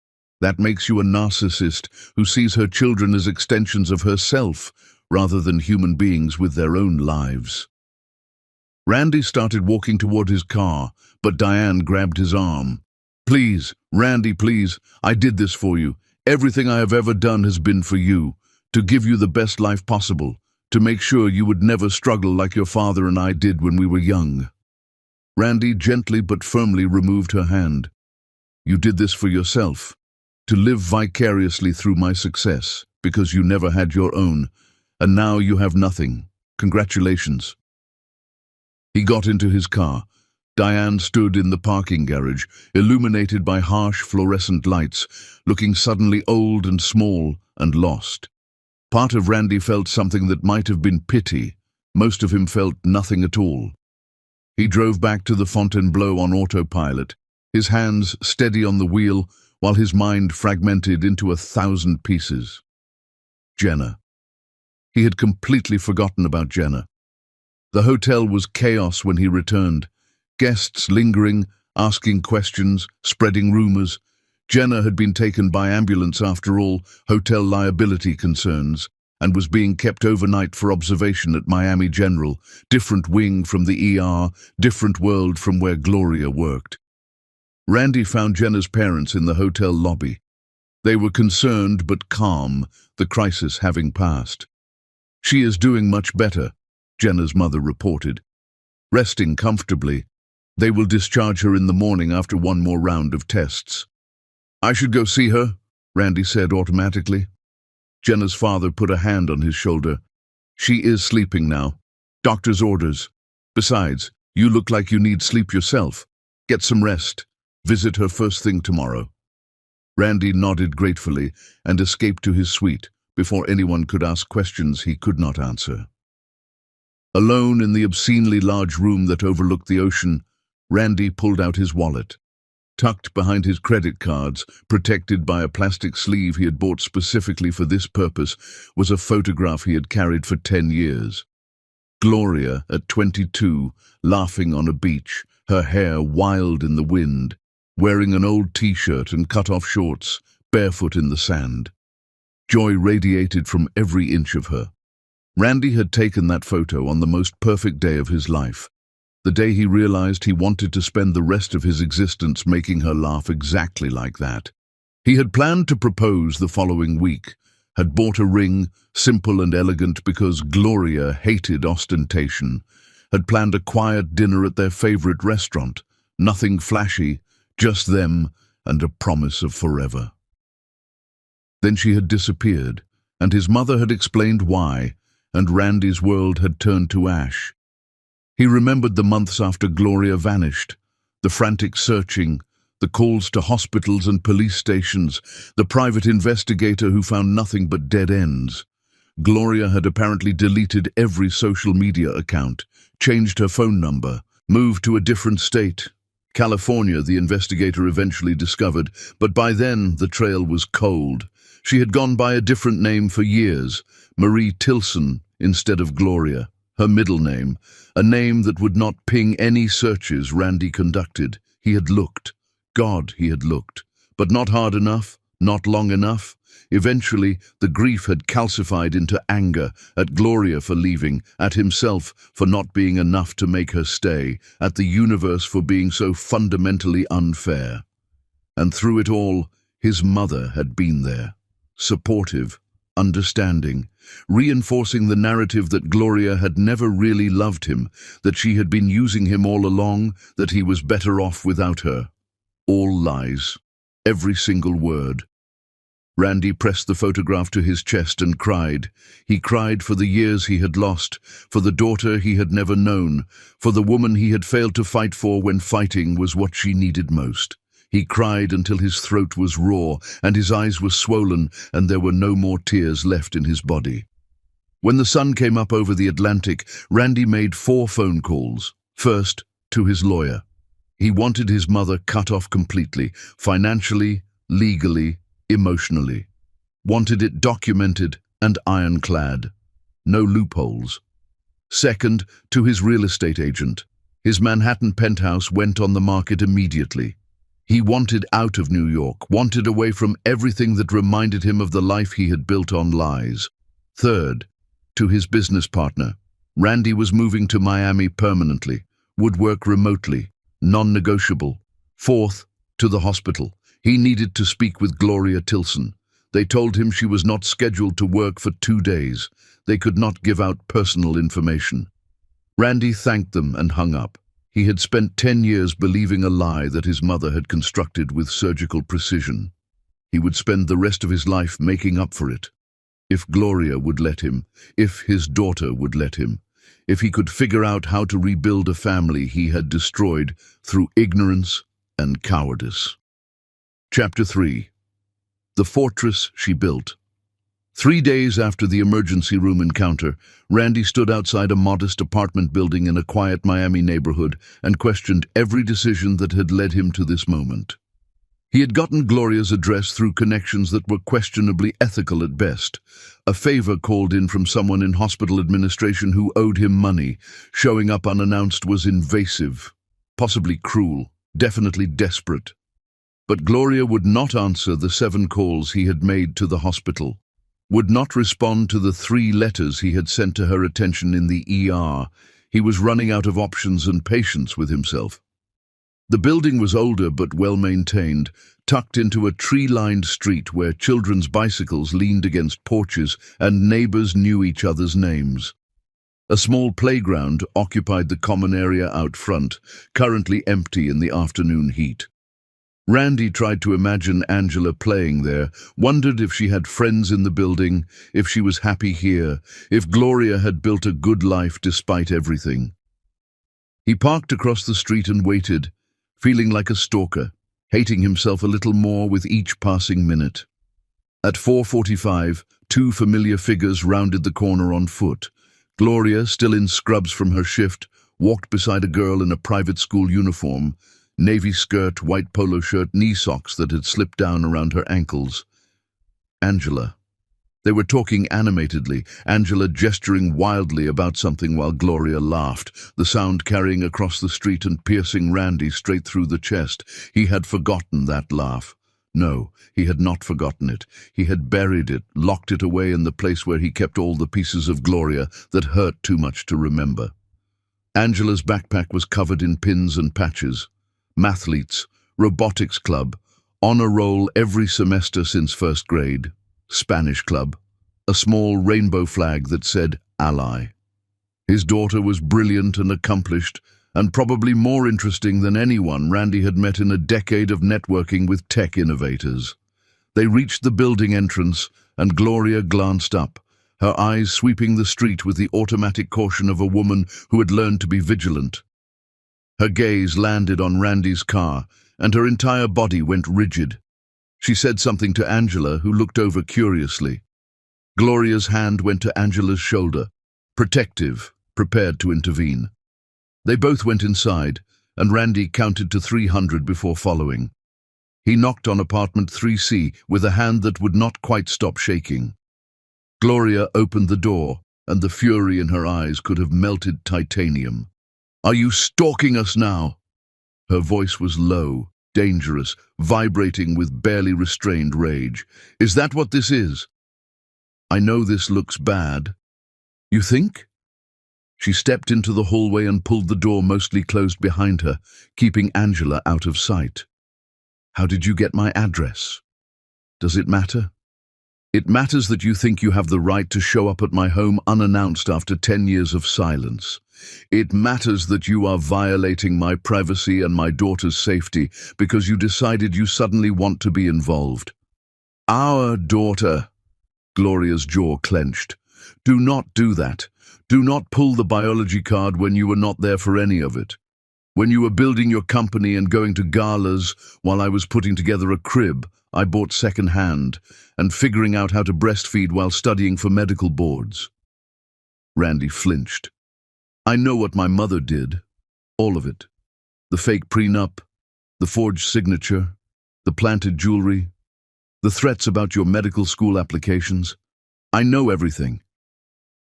That makes you a narcissist who sees her children as extensions of herself rather than human beings with their own lives." Randy started walking toward his car, but Diane grabbed his arm. "Please, Randy, please, I did this for you. Everything I have ever done has been for you, to give you the best life possible, to make sure you would never struggle like your father and I did when we were young." Randy gently but firmly removed her hand. "You did this for yourself, to live vicariously through my success, because you never had your own, and now you have nothing. Congratulations." He got into his car. Diane stood in the parking garage, illuminated by harsh fluorescent lights, looking suddenly old and small and lost. Part of Randy felt something that might have been pity. Most of him felt nothing at all. He drove back to the Fontainebleau on autopilot, his hands steady on the wheel, while his mind fragmented into 1,000 pieces. Jenna. He had completely forgotten about Jenna. The hotel was chaos when he returned. Guests lingering, asking questions, spreading rumors. Jenna had been taken by ambulance after all, hotel liability concerns, and was being kept overnight for observation at Miami General, different wing from the ER, different world from where Gloria worked. Randy found Jenna's parents in the hotel lobby. They were concerned but calm, the crisis having passed. "She is doing much better," Jenna's mother reported. "Resting comfortably. They will discharge her in the morning after one more round of tests." "I should go see her," Randy said automatically. Jenna's father put a hand on his shoulder. "She is sleeping now. Doctor's orders. Besides, you look like you need sleep yourself. Get some rest. Visit her first thing tomorrow." Randy nodded gratefully and escaped to his suite before anyone could ask questions he could not answer. Alone in the obscenely large room that overlooked the ocean, Randy pulled out his wallet. Tucked behind his credit cards, protected by a plastic sleeve he had bought specifically for this purpose, was a photograph he had carried for 10 years. Gloria, at 22, laughing on a beach, her hair wild in the wind, wearing an old t-shirt and cut-off shorts, barefoot in the sand. Joy radiated from every inch of her. Randy had taken that photo on the most perfect day of his life, the day he realized he wanted to spend the rest of his existence making her laugh exactly like that. He had planned to propose the following week, had bought a ring, simple and elegant because Gloria hated ostentation, had planned a quiet dinner at their favorite restaurant, nothing flashy, just them and a promise of forever. Then she had disappeared, and his mother had explained why, and Randy's world had turned to ash. He remembered the months after Gloria vanished, the frantic searching, the calls to hospitals and police stations, the private investigator who found nothing but dead ends. Gloria had apparently deleted every social media account, changed her phone number, moved to a different state. California, the investigator eventually discovered, but by then the trail was cold. She had gone by a different name for years, Marie Tilson instead of Gloria, her middle name, a name that would not ping any searches Randy conducted. He had looked. God, he had looked. But not hard enough, not long enough. Eventually, the grief had calcified into anger at Gloria for leaving, at himself for not being enough to make her stay, at the universe for being so fundamentally unfair. And through it all, his mother had been there, supportive, understanding, reinforcing the narrative that Gloria had never really loved him, that she had been using him all along, that he was better off without her. All lies. Every single word. Randy pressed the photograph to his chest and cried. He cried for the years he had lost, for the daughter he had never known, for the woman he had failed to fight for when fighting was what she needed most. He cried until his throat was raw and his eyes were swollen and there were no more tears left in his body. When the sun came up over the Atlantic, Randy made 4 phone calls. First, to his lawyer. He wanted his mother cut off completely, financially, legally, emotionally. Wanted it documented and ironclad. No loopholes. Second, to his real estate agent. His Manhattan penthouse went on the market immediately. He wanted out of New York, wanted away from everything that reminded him of the life he had built on lies. Third, to his business partner. Randy was moving to Miami permanently, would work remotely, non-negotiable. Fourth, to the hospital. He needed to speak with Gloria Tilson. They told him she was not scheduled to work for 2 days. They could not give out personal information. Randy thanked them and hung up. He had spent 10 years believing a lie that his mother had constructed with surgical precision. He would spend the rest of his life making up for it. If Gloria would let him, if his daughter would let him, if he could figure out how to rebuild a family he had destroyed through ignorance and cowardice. Chapter 3. The Fortress She Built. 3 days after the emergency room encounter, Randy stood outside a modest apartment building in a quiet Miami neighborhood and questioned every decision that had led him to this moment. He had gotten Gloria's address through connections that were questionably ethical at best. A favor called in from someone in hospital administration who owed him money. Showing up unannounced was invasive, possibly cruel, definitely desperate. But Gloria would not answer the 7 calls he had made to the hospital, would not respond to the 3 letters he had sent to her attention in the ER. He was running out of options and patience with himself. The building was older but well-maintained, tucked into a tree-lined street where children's bicycles leaned against porches and neighbors knew each other's names. A small playground occupied the common area out front, currently empty in the afternoon heat. Randy tried to imagine Angela playing there, wondered if she had friends in the building, if she was happy here, if Gloria had built a good life despite everything. He parked across the street and waited, feeling like a stalker, hating himself a little more with each passing minute. At 4:45, 2 familiar figures rounded the corner on foot. Gloria, still in scrubs from her shift, walked beside a girl in a private school uniform, navy skirt, white polo shirt, knee socks that had slipped down around her ankles. Angela. They were talking animatedly, Angela gesturing wildly about something while Gloria laughed, the sound carrying across the street and piercing Randy straight through the chest. He had forgotten that laugh. No, he had not forgotten it. He had buried it, locked it away in the place where he kept all the pieces of Gloria that hurt too much to remember. Angela's backpack was covered in pins and patches. Mathletes, robotics club, honor roll every semester since 1st grade, Spanish club, a small rainbow flag that said ally. His daughter was brilliant and accomplished, and probably more interesting than anyone Randy had met in a decade of networking with tech innovators. They reached the building entrance, and Gloria glanced up, her eyes sweeping the street with the automatic caution of a woman who had learned to be vigilant. Her gaze landed on Randy's car, and her entire body went rigid. She said something to Angela, who looked over curiously. Gloria's hand went to Angela's shoulder, protective, prepared to intervene. They both went inside, and Randy counted to 300 before following. He knocked on apartment 3C with a hand that would not quite stop shaking. Gloria opened the door, and the fury in her eyes could have melted titanium. "Are you stalking us now?" Her voice was low, dangerous, vibrating with barely restrained rage. "Is that what this is?" "I know this looks bad." "You think?" She stepped into the hallway and pulled the door mostly closed behind her, keeping Angela out of sight. "How did you get my address? Does it matter?" It matters that you think you have the right to show up at my home unannounced after 10 years of silence. It matters that you are violating my privacy and my daughter's safety because you decided you suddenly want to be involved. Our daughter. Gloria's jaw clenched. Do not do that. Do not pull the biology card when you were not there for any of it. When you were building your company and going to galas while I was putting together a crib I bought second-hand and figuring out how to breastfeed while studying for medical boards. Randy flinched. I know what my mother did. All of it. The fake prenup, the forged signature, the planted jewelry, the threats about your medical school applications. I know everything.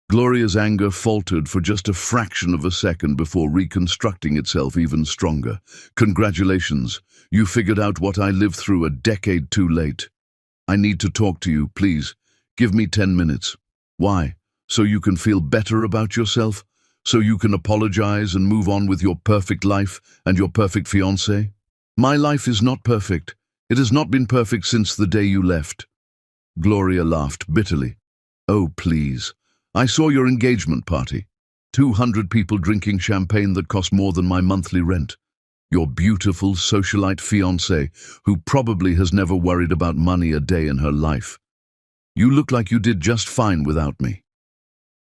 Gloria's anger faltered for just a fraction of a second before reconstructing itself even stronger. Congratulations, you figured out what I lived through a decade too late. I need to talk to you, please. Give me 10 minutes. Why? So you can feel better about yourself? So you can apologize and move on with your perfect life and your perfect fiancé? My life is not perfect. It has not been perfect since the day you left. Gloria laughed bitterly. Oh, please. I saw your engagement party. 200 people drinking champagne that cost more than my monthly rent. Your beautiful socialite fiancée, who probably has never worried about money a day in her life. You look like you did just fine without me.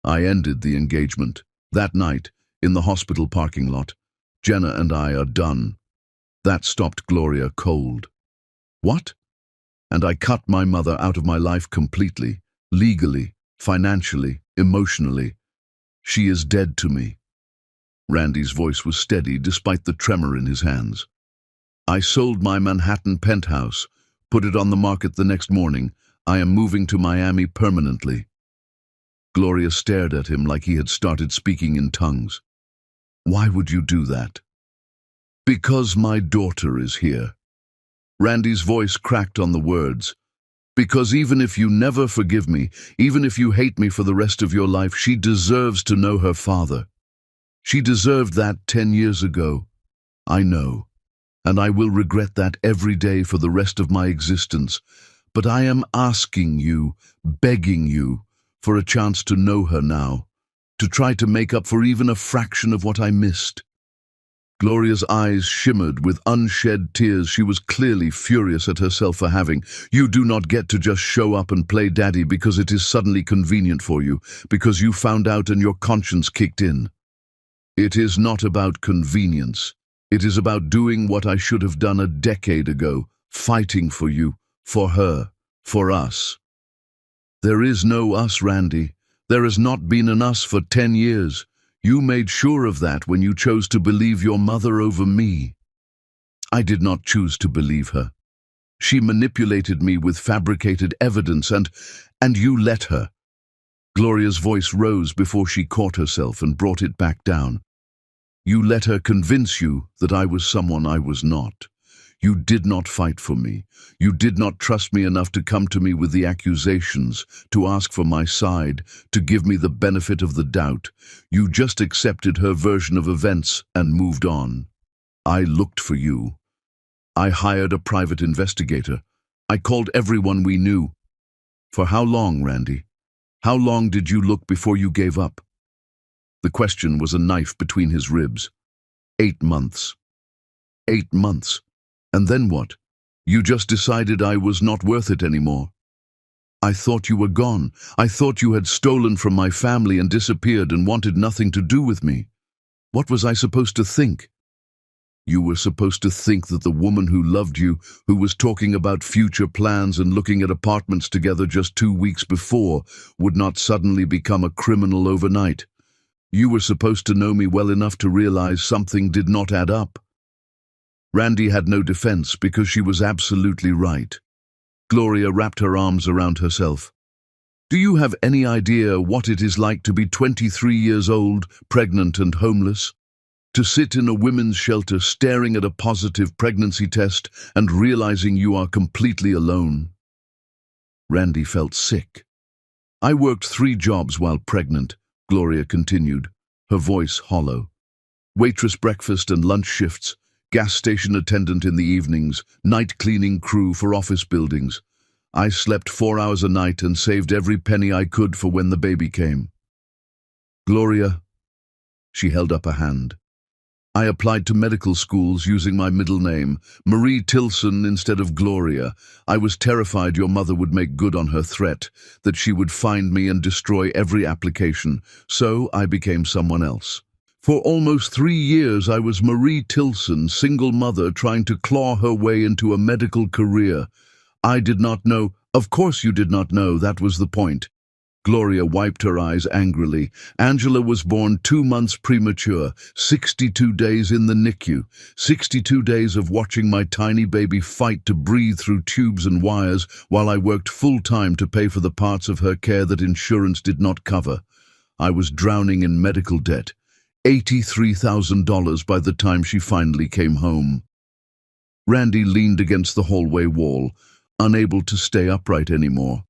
I ended the engagement. That night, in the hospital parking lot. Jenna and I are done. That stopped Gloria cold. What? And I cut my mother out of my life completely, legally, financially, emotionally. She is dead to me. Randy's voice was steady despite the tremor in his hands. I sold my Manhattan penthouse, put it on the market the next morning. I am moving to Miami permanently. Gloria stared at him like he had started speaking in tongues. Why would you do that? Because my daughter is here. Randy's voice cracked on the words. Because even if you never forgive me, even if you hate me for the rest of your life, she deserves to know her father. She deserved that 10 years ago. I know, and I will regret that every day for the rest of my existence. But I am asking you, begging you, for a chance to know her now, to try to make up for even a fraction of what I missed. Gloria's eyes shimmered with unshed tears. She was clearly furious at herself for having. You do not get to just show up and play daddy because it is suddenly convenient for you, because you found out and your conscience kicked in. It is not about convenience. It is about doing what I should have done a decade ago, fighting for you, for her, for us. There is no us, Randy. There has not been an us for 10 years. You made sure of that when you chose to believe your mother over me. I did not choose to believe her. She manipulated me with fabricated evidence and you let her. Gloria's voice rose before she caught herself and brought it back down. You let her convince you that I was someone I was not. You did not fight for me. You did not trust me enough to come to me with the accusations, to ask for my side, to give me the benefit of the doubt. You just accepted her version of events and moved on. I looked for you. I hired a private investigator. I called everyone we knew. For how long, Randy? How long did you look before you gave up? The question was a knife between his ribs. 8 months. 8 months. And then what? You just decided I was not worth it anymore. I thought you were gone. I thought you had stolen from my family and disappeared and wanted nothing to do with me. What was I supposed to think? You were supposed to think that the woman who loved you, who was talking about future plans and looking at apartments together just 2 weeks before, would not suddenly become a criminal overnight. You were supposed to know me well enough to realize something did not add up. Randy had no defense because she was absolutely right. Gloria wrapped her arms around herself. Do you have any idea what it is like to be 23 years old, pregnant and homeless? To sit in a women's shelter staring at a positive pregnancy test and realizing you are completely alone? Randy felt sick. I worked 3 jobs while pregnant, Gloria continued, her voice hollow. Waitress breakfast and lunch shifts, gas station attendant in the evenings, night cleaning crew for office buildings. I slept 4 hours a night and saved every penny I could for when the baby came. Gloria, she held up a hand. I applied to medical schools using my middle name, Marie Tilson instead of Gloria. I was terrified your mother would make good on her threat, that she would find me and destroy every application, so I became someone else. For almost 3 years I was Marie Tilson, single mother trying to claw her way into a medical career. I did not know. Of course you did not know, that was the point. Gloria wiped her eyes angrily. Angela was born 2 months premature, 62 days in the NICU, 62 days of watching my tiny baby fight to breathe through tubes and wires while I worked full-time to pay for the parts of her care that insurance did not cover. I was drowning in medical debt, $83,000 by the time she finally came home. Randy leaned against the hallway wall, unable to stay upright anymore.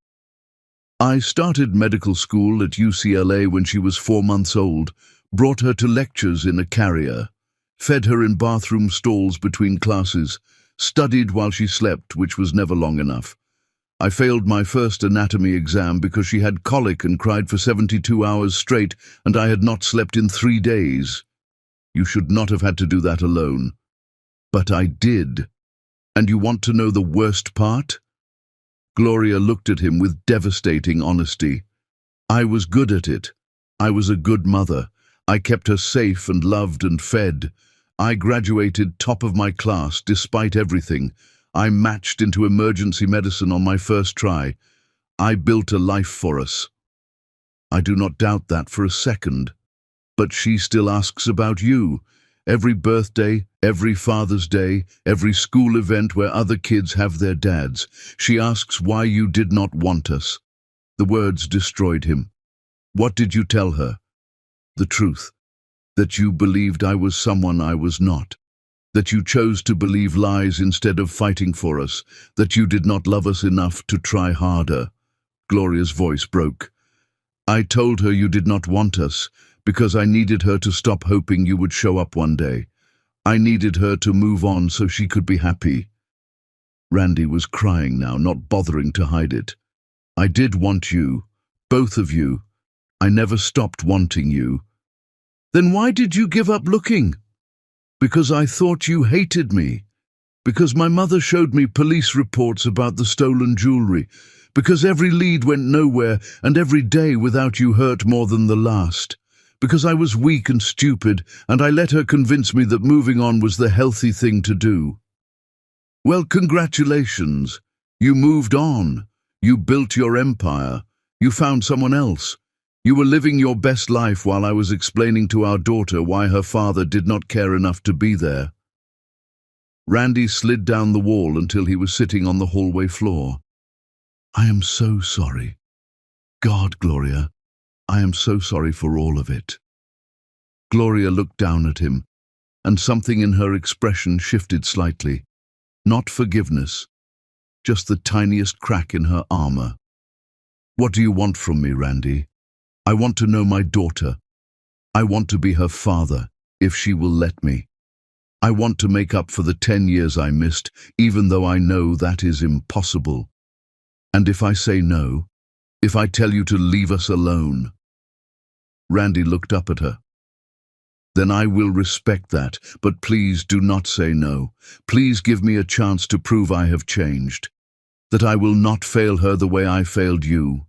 I started medical school at UCLA when she was 4 months old, brought her to lectures in a carrier, fed her in bathroom stalls between classes, studied while she slept, which was never long enough. I failed my first anatomy exam because she had colic and cried for 72 hours straight, and I had not slept in 3 days. You should not have had to do that alone. But I did. And you want to know the worst part? Gloria looked at him with devastating honesty. I was good at it. I was a good mother. I kept her safe and loved and fed. I graduated top of my class despite everything. I matched into emergency medicine on my first try. I built a life for us. I do not doubt that for a second. But she still asks about you. Every birthday, every Father's Day, every school event where other kids have their dads, she asks why you did not want us. The words destroyed him. What did you tell her? The truth. That you believed I was someone I was not. That you chose to believe lies instead of fighting for us. That you did not love us enough to try harder. Gloria's voice broke. I told her you did not want us, because I needed her to stop hoping you would show up one day. I needed her to move on so she could be happy. Randy was crying now, not bothering to hide it. I did want you, both of you. I never stopped wanting you. Then why did you give up looking? Because I thought you hated me. Because my mother showed me police reports about the stolen jewelry. Because every lead went nowhere and every day without you hurt more than the last. Because I was weak and stupid, and I let her convince me that moving on was the healthy thing to do. Well, congratulations. You moved on. You built your empire. You found someone else. You were living your best life while I was explaining to our daughter why her father did not care enough to be there. Randy slid down the wall until he was sitting on the hallway floor. I am so sorry. God, Gloria. I am so sorry for all of it. Gloria looked down at him, and something in her expression shifted slightly. Not forgiveness, just the tiniest crack in her armor. What do you want from me, Randy? I want to know my daughter. I want to be her father, if she will let me. I want to make up for the 10 years I missed, even though I know that is impossible. And if I say no, if I tell you to leave us alone. Randy looked up at her. Then I will respect that, but please do not say no. Please give me a chance to prove I have changed, that I will not fail her the way I failed you.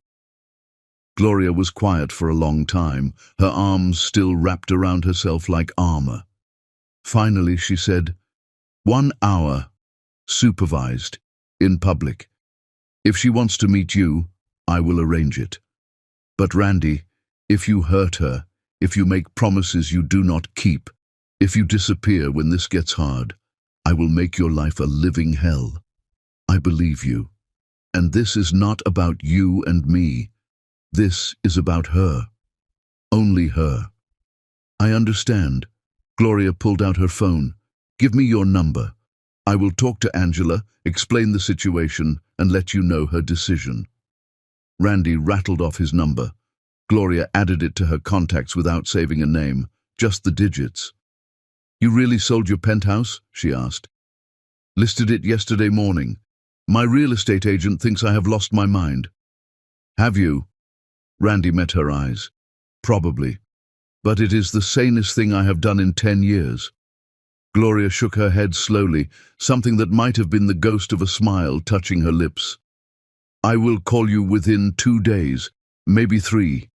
Gloria was quiet for a long time, her arms still wrapped around herself like armor. Finally she said, 1 hour, supervised, in public. If she wants to meet you, I will arrange it. But Randy, if you hurt her, if you make promises you do not keep, if you disappear when this gets hard, I will make your life a living hell. I believe you. And this is not about you and me. This is about her. Only her. I understand. Gloria pulled out her phone. Give me your number. I will talk to Angela, explain the situation, and let you know her decision. Randy rattled off his number. Gloria added it to her contacts without saving a name, just the digits. You really sold your penthouse? She asked. Listed it yesterday morning. My real estate agent thinks I have lost my mind. Have you? Randy met her eyes. Probably. But it is the sanest thing I have done in 10 years. Gloria shook her head slowly, something that might have been the ghost of a smile touching her lips. I will call you within 2 days, maybe 3.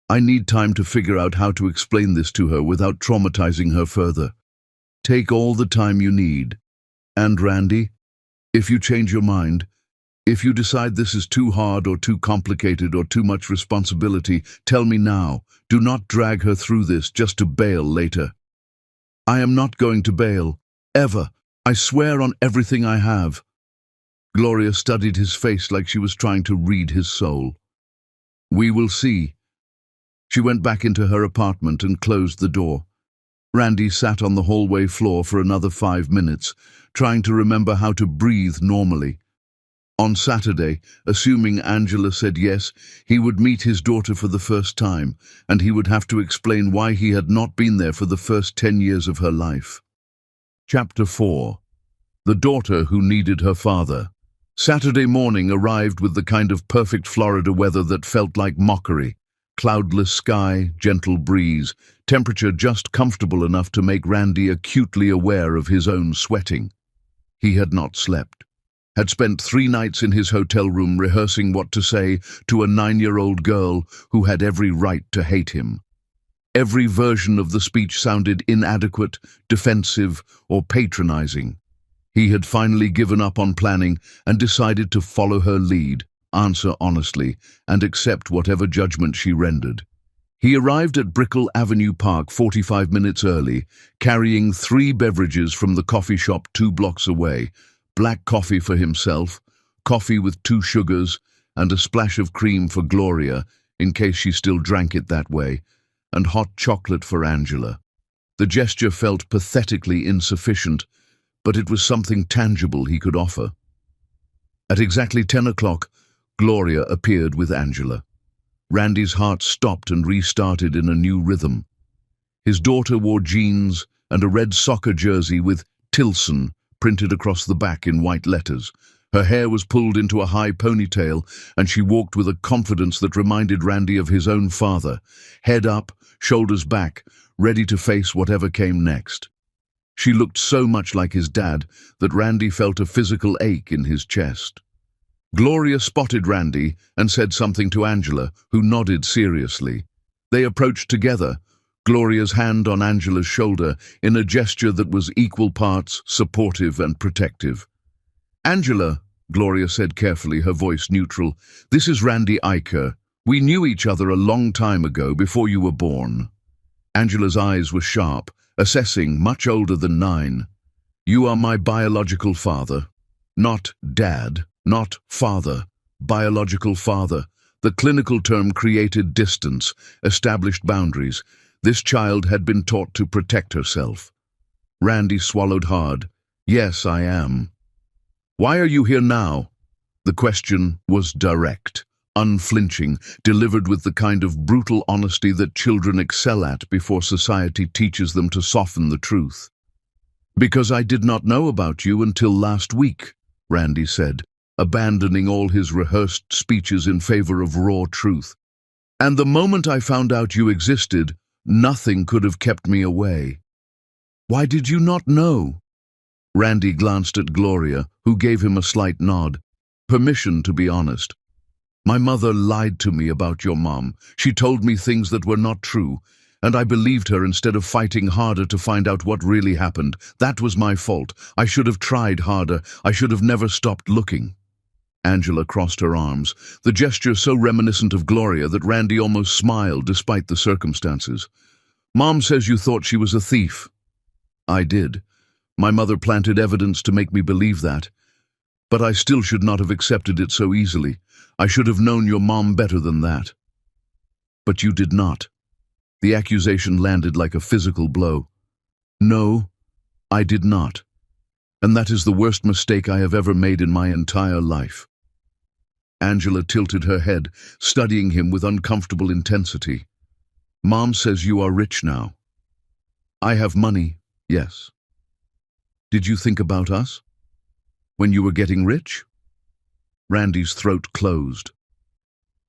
I need time to figure out how to explain this to her without traumatizing her further. Take all the time you need. And Randy, if you change your mind, if you decide this is too hard or too complicated or too much responsibility, tell me now. Do not drag her through this just to bail later. I am not going to bail, ever. I swear on everything I have. Gloria studied his face like she was trying to read his soul. We will see. She went back into her apartment and closed the door. Randy sat on the hallway floor for another 5 minutes, trying to remember how to breathe normally. On Saturday, assuming Angela said yes, he would meet his daughter for the first time, and he would have to explain why he had not been there for the first 10 years of her life. Chapter 4. The Daughter Who Needed Her Father. Saturday morning arrived with the kind of perfect Florida weather that felt like mockery. Cloudless sky, gentle breeze, temperature just comfortable enough to make Randy acutely aware of his own sweating. He had not slept. Had spent 3 nights in his hotel room rehearsing what to say to a 9-year-old girl who had every right to hate him. Every version of the speech sounded inadequate, defensive, or patronizing. He had finally given up on planning and decided to follow her lead, answer honestly, and accept whatever judgment she rendered. He arrived at Brickell Avenue Park 45 minutes early, carrying 3 beverages from the coffee shop 2 blocks away: black coffee for himself, coffee with 2 sugars, and a splash of cream for Gloria, in case she still drank it that way, and hot chocolate for Angela. The gesture felt pathetically insufficient, but it was something tangible he could offer. At exactly 10 o'clock, Gloria appeared with Angela. Randy's heart stopped and restarted in a new rhythm. His daughter wore jeans and a red soccer jersey with Tilson printed across the back in white letters. Her hair was pulled into a high ponytail, and she walked with a confidence that reminded Randy of his own father, head up, shoulders back, ready to face whatever came next. She looked so much like his dad that Randy felt a physical ache in his chest. Gloria spotted Randy and said something to Angela, who nodded seriously. They approached together, Gloria's hand on Angela's shoulder in a gesture that was equal parts supportive and protective. Angela, Gloria said carefully, her voice neutral, this is Randy Eicher. We knew each other a long time ago, before you were born. Angela's eyes were sharp, assessing, much older than 9. You are my biological father. Not dad, not father, biological father. The clinical term created distance, established boundaries. This child had been taught to protect herself. Randy swallowed hard. Yes, I am. Why are you here now? The question was direct, unflinching, delivered with the kind of brutal honesty that children excel at before society teaches them to soften the truth. Because I did not know about you until last week, Randy said, abandoning all his rehearsed speeches in favor of raw truth. And the moment I found out you existed, nothing could have kept me away. Why did you not know? Randy glanced at Gloria, who gave him a slight nod. Permission to be honest. My mother lied to me about your mom. She told me things that were not true, and I believed her instead of fighting harder to find out what really happened. That was my fault. I should have tried harder. I should have never stopped looking. Angela crossed her arms, the gesture so reminiscent of Gloria that Randy almost smiled despite the circumstances. Mom says you thought she was a thief. I did. My mother planted evidence to make me believe that. But I still should not have accepted it so easily. I should have known your mom better than that. But you did not. The accusation landed like a physical blow. No, I did not. And that is the worst mistake I have ever made in my entire life. Angela tilted her head, studying him with uncomfortable intensity. Mom says you are rich now. I have money, yes. Did you think about us? When you were getting rich? Randy's throat closed.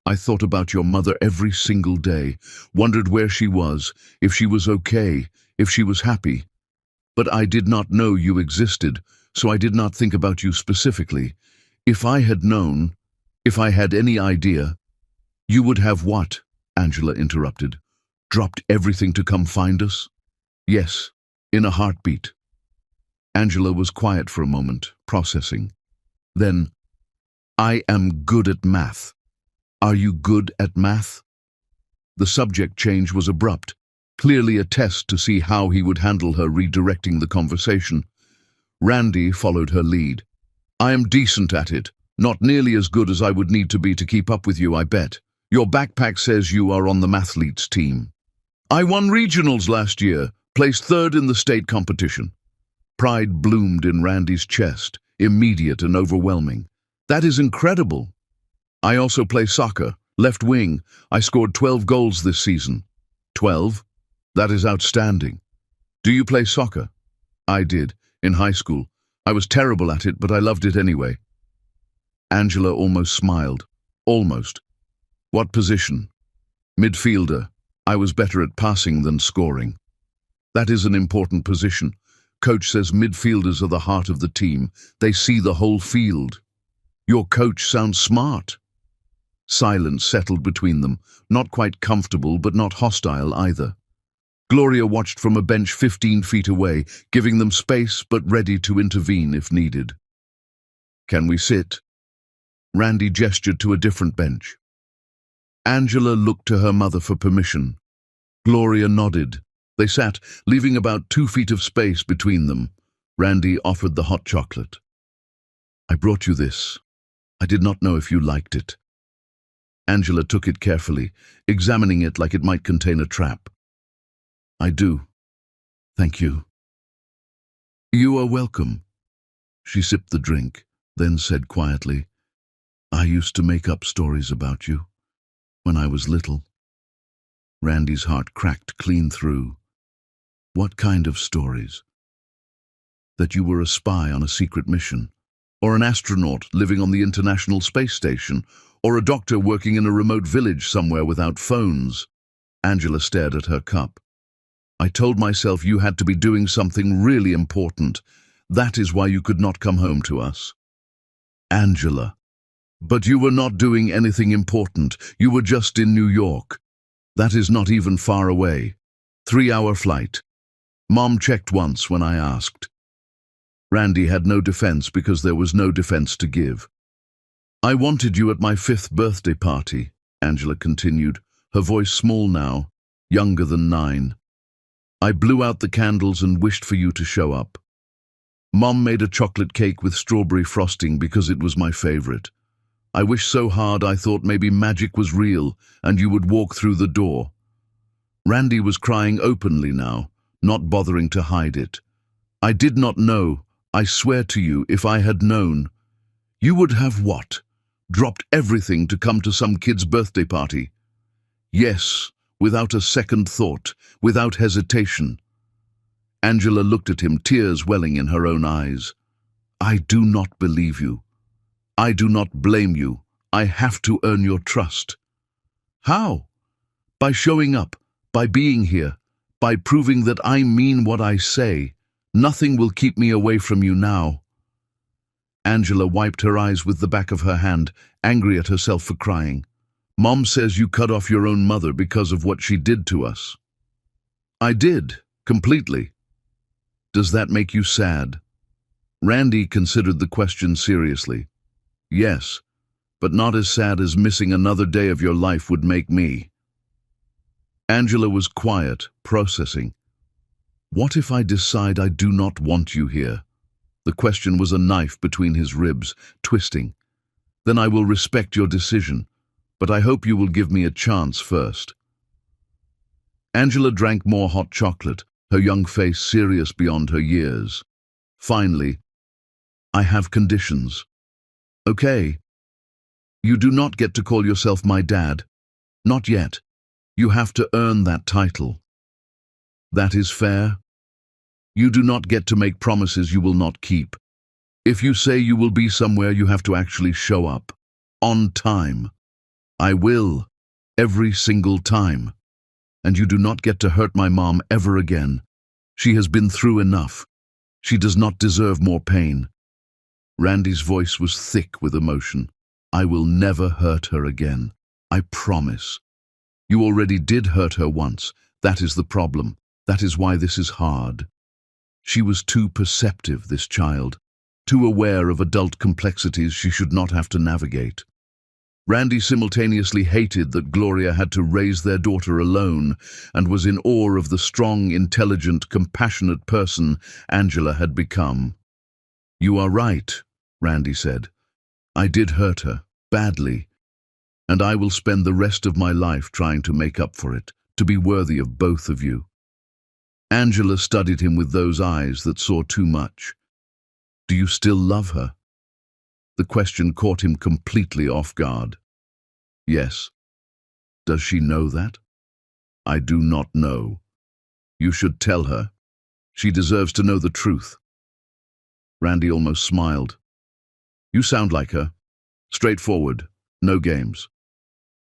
I thought about your mother every single day, wondered where she was, if she was okay, if she was happy. But I did not know you existed, so I did not think about you specifically. If I had known, if I had any idea, you would have what? Angela interrupted. Dropped everything to come find us? Yes, in a heartbeat. Angela was quiet for a moment, processing. Then, I am good at math. Are you good at math? The subject change was abrupt, clearly a test to see how he would handle her redirecting the conversation. Randy followed her lead. I am decent at it, not nearly as good as I would need to be to keep up with you, I bet. Your backpack says you are on the mathletes team. I won regionals last year, placed third in the state competition. Pride bloomed in Randy's chest, immediate and overwhelming. That is incredible. I also play soccer, left wing. I scored 12 goals this season. 12? That is outstanding. Do you play soccer? I did, in high school. I was terrible at it, but I loved it anyway. Angela almost smiled. Almost. What position? Midfielder. I was better at passing than scoring. That is an important position. Coach says midfielders are the heart of the team. They see the whole field. Your coach sounds smart. Silence settled between them, not quite comfortable but not hostile either. Gloria watched from a bench 15 feet away, giving them space but ready to intervene if needed. Can we sit? Randy gestured to a different bench. Angela looked to her mother for permission. Gloria nodded. They sat, leaving about 2 feet of space between them. Randy offered the hot chocolate. I brought you this. I did not know if you liked it. Angela took it carefully, examining it like it might contain a trap. I do. Thank you. You are welcome. She sipped the drink, then said quietly, I used to make up stories about you when I was little. Randy's heart cracked clean through. What kind of stories? That you were a spy on a secret mission, or an astronaut living on the International Space Station, or a doctor working in a remote village somewhere without phones. Angela stared at her cup. I told myself you had to be doing something really important. That is why you could not come home to us. Angela. But you were not doing anything important. You were just in New York. That is not even far away. 3-hour flight. Mom checked once when I asked. Randy had no defense because there was no defense to give. I wanted you at my 5th birthday party, Angela continued, her voice small now, younger than 9. I blew out the candles and wished for you to show up. Mom made a chocolate cake with strawberry frosting because it was my favorite. I wished so hard I thought maybe magic was real and you would walk through the door. Randy was crying openly now, not bothering to hide it. I did not know, I swear to you, if I had known. You would have what? Dropped everything to come to some kid's birthday party? Yes, without a second thought, without hesitation. Angela looked at him, tears welling in her own eyes. I do not believe you. I do not blame you. I have to earn your trust. How? By showing up, by being here, by proving that I mean what I say. Nothing will keep me away from you now. Angela wiped her eyes with the back of her hand, angry at herself for crying. Mom says you cut off your own mother because of what she did to us. I did, completely. Does that make you sad? Randy considered the question seriously. Yes, but not as sad as missing another day of your life would make me. Angela was quiet, processing. What if I decide I do not want you here? The question was a knife between his ribs, twisting. Then I will respect your decision, but I hope you will give me a chance first. Angela drank more hot chocolate, her young face serious beyond her years. Finally, I have conditions. Okay. You do not get to call yourself my dad. Not yet. You have to earn that title. That is fair. You do not get to make promises you will not keep. If you say you will be somewhere, you have to actually show up. On time. I will. Every single time. And you do not get to hurt my mom ever again. She has been through enough. She does not deserve more pain. Randy's voice was thick with emotion. I will never hurt her again. I promise. You already did hurt her once. That is the problem. That is why this is hard. She was too perceptive, this child. Too aware of adult complexities she should not have to navigate. Randy simultaneously hated that Gloria had to raise their daughter alone and was in awe of the strong, intelligent, compassionate person Angela had become. You are right, Randy said. I did hurt her, badly, and I will spend the rest of my life trying to make up for it, to be worthy of both of you. Angela studied him with those eyes that saw too much. Do you still love her? The question caught him completely off guard. Yes. Does she know that? I do not know. You should tell her. She deserves to know the truth. Randy almost smiled. You sound like her. Straightforward, no games.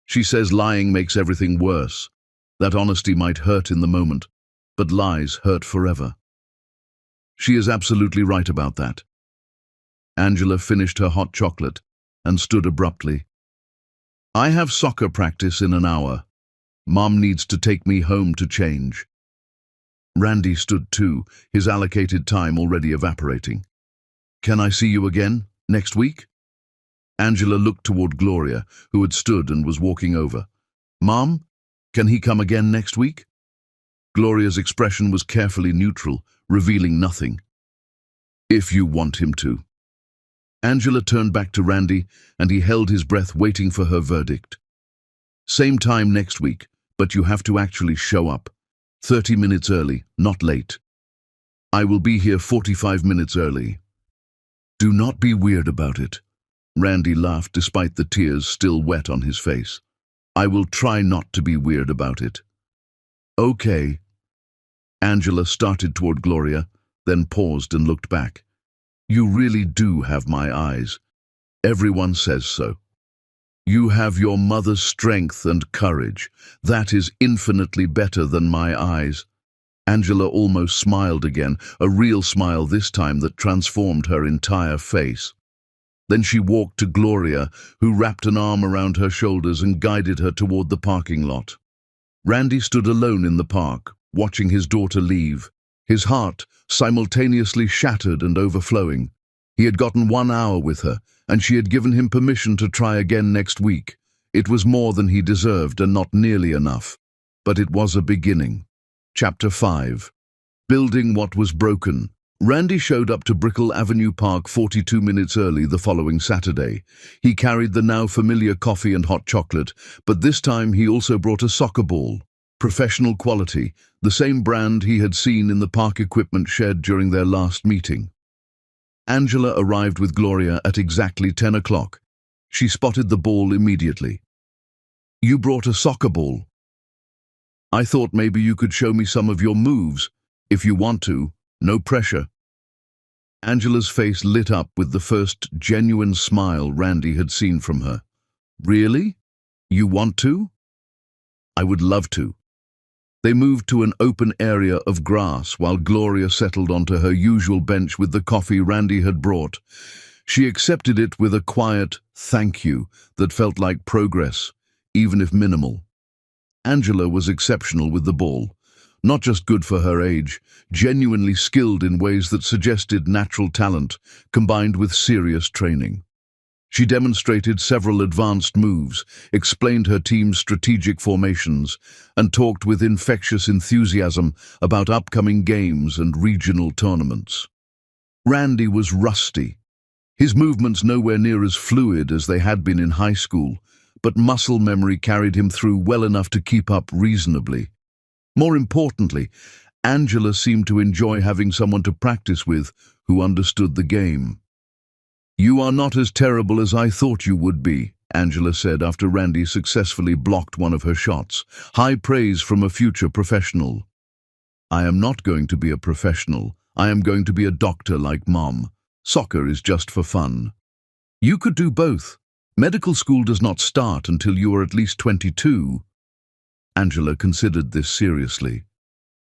She says lying makes everything worse. That honesty might hurt in the moment, but lies hurt forever. She is absolutely right about that. Angela finished her hot chocolate and stood abruptly. I have soccer practice in an hour. Mom needs to take me home to change. Randy stood too, his allocated time already evaporating. Can I see you again, next week? Angela looked toward Gloria, who had stood and was walking over. Mom, can he come again next week? Gloria's expression was carefully neutral, revealing nothing. If you want him to. Angela turned back to Randy, and he held his breath waiting for her verdict. Same time next week, but you have to actually show up. 30 minutes early, not late. I will be here 45 minutes early. Do not be weird about it. Randy laughed despite the tears still wet on his face. I will try not to be weird about it. Okay. Angela started toward Gloria, then paused and looked back. You really do have my eyes. Everyone says so. You have your mother's strength and courage. That is infinitely better than my eyes. Angela almost smiled again, a real smile this time that transformed her entire face. Then she walked to Gloria, who wrapped an arm around her shoulders and guided her toward the parking lot. Randy stood alone in the park, watching his daughter leave, his heart simultaneously shattered and overflowing. He had gotten 1 hour with her, and she had given him permission to try again next week. It was more than he deserved and not nearly enough, but it was a beginning. Chapter 5. Building what was broken. Randy showed up to Brickell Avenue Park 42 minutes early the following Saturday. He carried the now familiar coffee and hot chocolate, but this time he also brought a soccer ball. Professional quality, the same brand he had seen in the park equipment shed during their last meeting. Angela arrived with Gloria at exactly 10 o'clock. She spotted the ball immediately. You brought a soccer ball. I thought maybe you could show me some of your moves. If you want to, no pressure. Angela's face lit up with the first genuine smile Randy had seen from her. Really? You want to? I would love to. They moved to an open area of grass while Gloria settled onto her usual bench with the coffee Randy had brought. She accepted it with a quiet thank you that felt like progress, even if minimal. Angela was exceptional with the ball. Not just good for her age, genuinely skilled in ways that suggested natural talent, combined with serious training. She demonstrated several advanced moves, explained her team's strategic formations, and talked with infectious enthusiasm about upcoming games and regional tournaments. Randy was rusty. His movements nowhere near as fluid as they had been in high school, but muscle memory carried him through well enough to keep up reasonably. More importantly, Angela seemed to enjoy having someone to practice with who understood the game. You are not as terrible as I thought you would be, Angela said after Randy successfully blocked one of her shots. High praise from a future professional. I am not going to be a professional. I am going to be a doctor like Mom, Soccer is just for fun. You could do both. Medical school does not start until you are at least 22. Angela considered this seriously.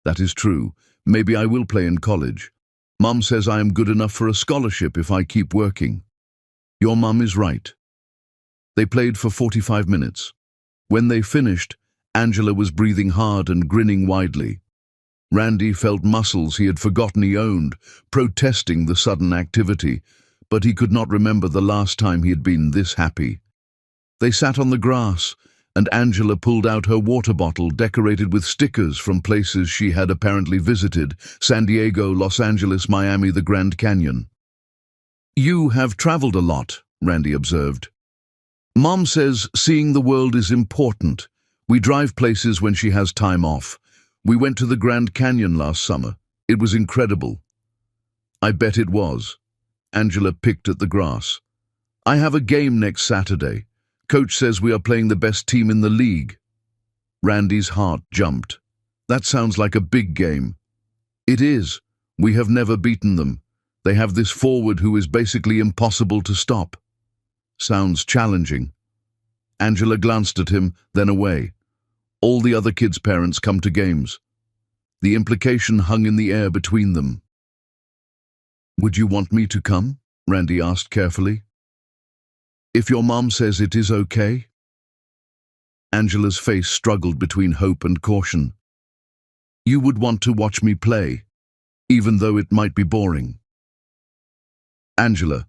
That is true. Maybe I will play in college. Mom says I am good enough for a scholarship if I keep working. Your mum is right. They played for 45 minutes. When they finished, Angela was breathing hard and grinning widely. Randy felt muscles he had forgotten he owned, protesting the sudden activity, but he could not remember the last time he had been this happy. They sat on the grass, and Angela pulled out her water bottle decorated with stickers from places she had apparently visited: San Diego, Los Angeles, Miami, the Grand Canyon. "You have traveled a lot," Randy observed. "Mom says seeing the world is important. We drive places when she has time off. We went to the Grand Canyon last summer. It was incredible." "I bet it was." Angela picked at the grass. "I have a game next Saturday. Coach says we are playing the best team in the league." Randy's heart jumped. "That sounds like a big game." "It is. We have never beaten them. They have this forward who is basically impossible to stop." "Sounds challenging." Angela glanced at him, then away. All the other kids' parents come to games. The implication hung in the air between them. "Would you want me to come?" Randy asked carefully. "If your mom says it is okay?" Angela's face struggled between hope and caution. "You would want to watch me play, even though it might be boring." "Angela,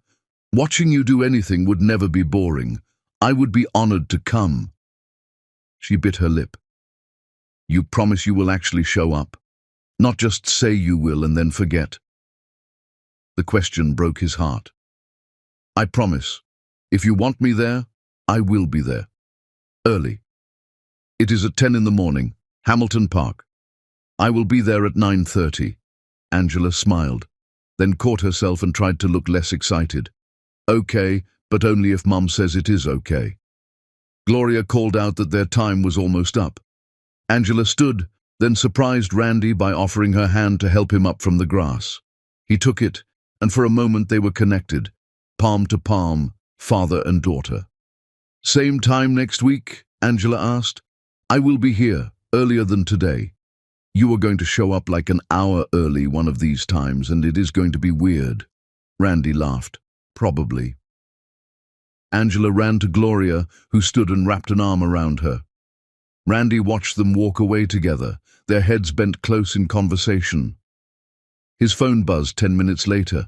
watching you do anything would never be boring. I would be honored to come." She bit her lip. "You promise you will actually show up? Not just say you will and then forget?" The question broke his heart. "I promise. If you want me there, I will be there. Early. It is at 10 in the morning, Hamilton Park. I will be there at 9:30. Angela smiled, then caught herself and tried to look less excited. "Okay, but only if Mom says it is okay." Gloria called out that their time was almost up. Angela stood, then surprised Randy by offering her hand to help him up from the grass. He took it, and for a moment they were connected, palm to palm, father and daughter. "Same time next week?" Angela asked. "I will be here, earlier than today. You are going to show up like an hour early one of these times, and it is going to be weird." Randy laughed. "Probably." Angela ran to Gloria, who stood and wrapped an arm around her. Randy watched them walk away together, their heads bent close in conversation. His phone buzzed 10 minutes later,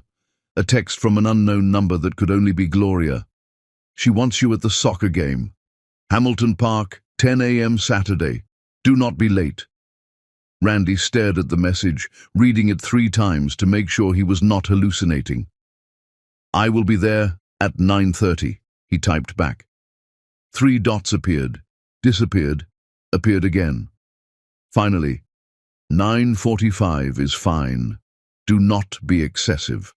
a text from an unknown number that could only be Gloria. "She wants you at the soccer game. Hamilton Park, 10 a.m. Saturday. Do not be late." Randy stared at the message, reading it 3 times to make sure he was not hallucinating. "I will be there at 9:30, he typed back. 3 dots appeared, disappeared, appeared again. Finally, 9:45 is fine. Do not be excessive.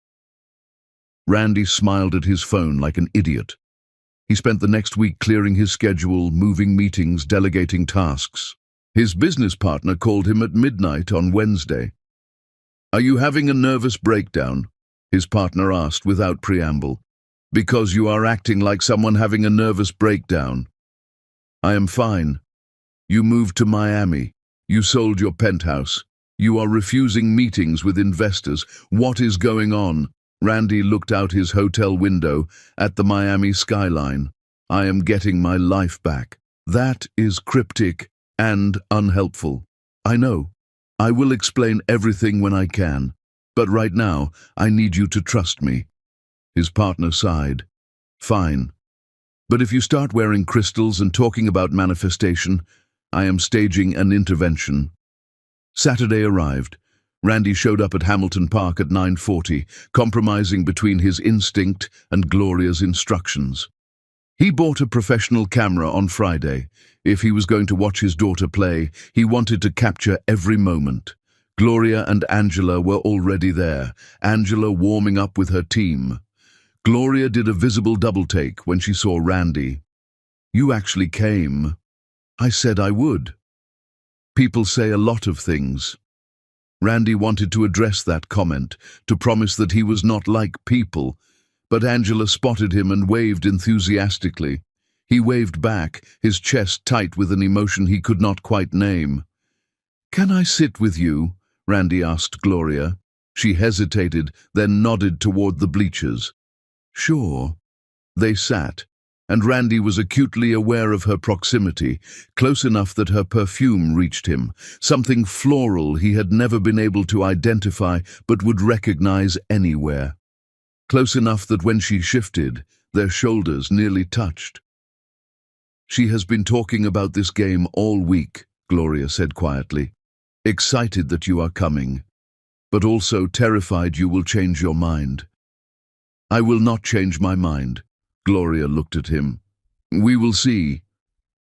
Randy smiled at his phone like an idiot. He spent the next week clearing his schedule, moving meetings, delegating tasks. His business partner called him at midnight on Wednesday. "Are you having a nervous breakdown?" his partner asked without preamble. "Because you are acting like someone having a nervous breakdown." "I am fine. You moved to Miami. You sold your penthouse. You are refusing meetings with investors. What is going on?" Randy looked out his hotel window at the Miami skyline. "I am getting my life back." "That is cryptic and unhelpful. I know. I will explain everything when I can. But right now, I need you to trust me." His partner sighed. "Fine. But if you start wearing crystals and talking about manifestation, I am staging an intervention." Saturday arrived. Randy showed up at Hamilton Park at 9:40, compromising between his instinct and Gloria's instructions. He bought a professional camera on Friday. If he was going to watch his daughter play, he wanted to capture every moment. Gloria and Angela were already there, Angela warming up with her team. Gloria did a visible double-take when she saw Randy. "You actually came." "I said I would." "People say a lot of things." Randy wanted to address that comment, to promise that he was not like people, but Angela spotted him and waved enthusiastically. He waved back, his chest tight with an emotion he could not quite name. "Can I sit with you?" Randy asked Gloria. She hesitated, then nodded toward the bleachers. "Sure." They sat, and Randy was acutely aware of her proximity, close enough that her perfume reached him, something floral he had never been able to identify but would recognize anywhere. Close enough that when she shifted, their shoulders nearly touched. "She has been talking about this game all week," Gloria said quietly. "Excited that you are coming, but also terrified you will change your mind." "I will not change my mind." Gloria looked at him. "We will see."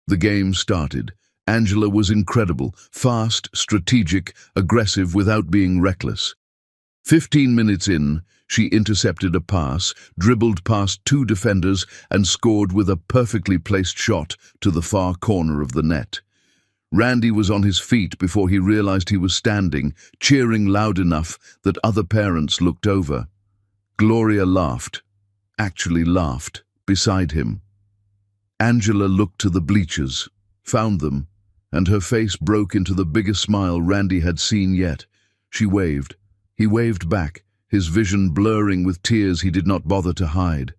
The game started. Angela was incredible, fast, strategic, aggressive without being reckless. 15 minutes in, she intercepted a pass, dribbled past 2 defenders, and scored with a perfectly placed shot to the far corner of the net. Randy was on his feet before he realized he was standing, cheering loud enough that other parents looked over. Gloria laughed, actually laughed, beside him. Angela looked to the bleachers, found them, and her face broke into the biggest smile Randy had seen yet. She waved. He waved back, his vision blurring with tears he did not bother to hide.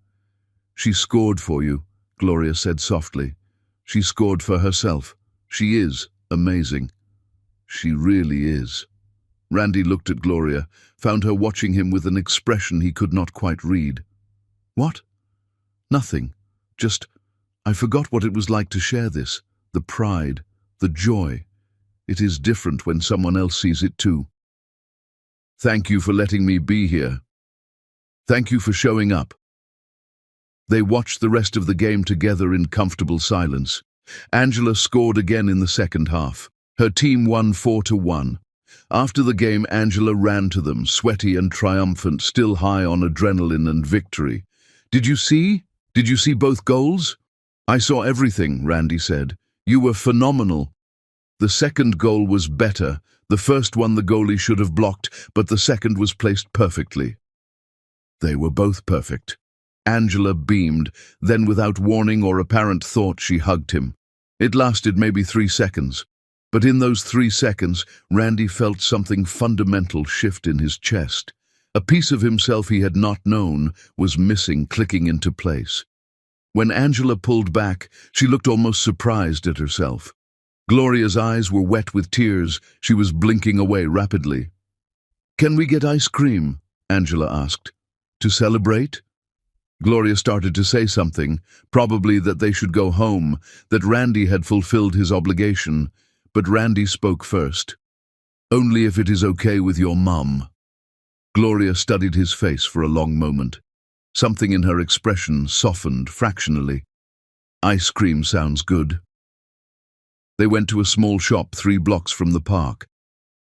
"She scored for you," Gloria said softly. "She scored for herself. She is amazing. She really is." Randy looked at Gloria, found her watching him with an expression he could not quite read. "What?" "Nothing. Just, I forgot what it was like to share this. The pride, the joy. It is different when someone else sees it too. Thank you for letting me be here. Thank you for showing up." They watched the rest of the game together in comfortable silence. Angela scored again in the second half. Her team won 4-1. After the game, Angela ran to them, sweaty and triumphant, still high on adrenaline and victory. Did you see both goals?" "I saw everything," Randy said. "You were phenomenal." "The second goal was better. The first one the goalie should have blocked, but the second was placed perfectly." They were both perfect. Angela beamed, then without warning or apparent thought she hugged him. It lasted maybe 3 seconds, but in those 3 seconds Randy felt something fundamental shift in his chest. A piece of himself he had not known was missing, clicking into place. When Angela pulled back, she looked almost surprised at herself. Gloria's eyes were wet with tears. She was blinking away rapidly. "Can we get ice cream?" Angela asked. "To celebrate?" Gloria started to say something, probably that they should go home, that Randy had fulfilled his obligation, but Randy spoke first. "Only if it is okay with your mum." Gloria studied his face for a long moment. Something in her expression softened fractionally. "Ice cream sounds good." They went to a small shop 3 blocks from the park.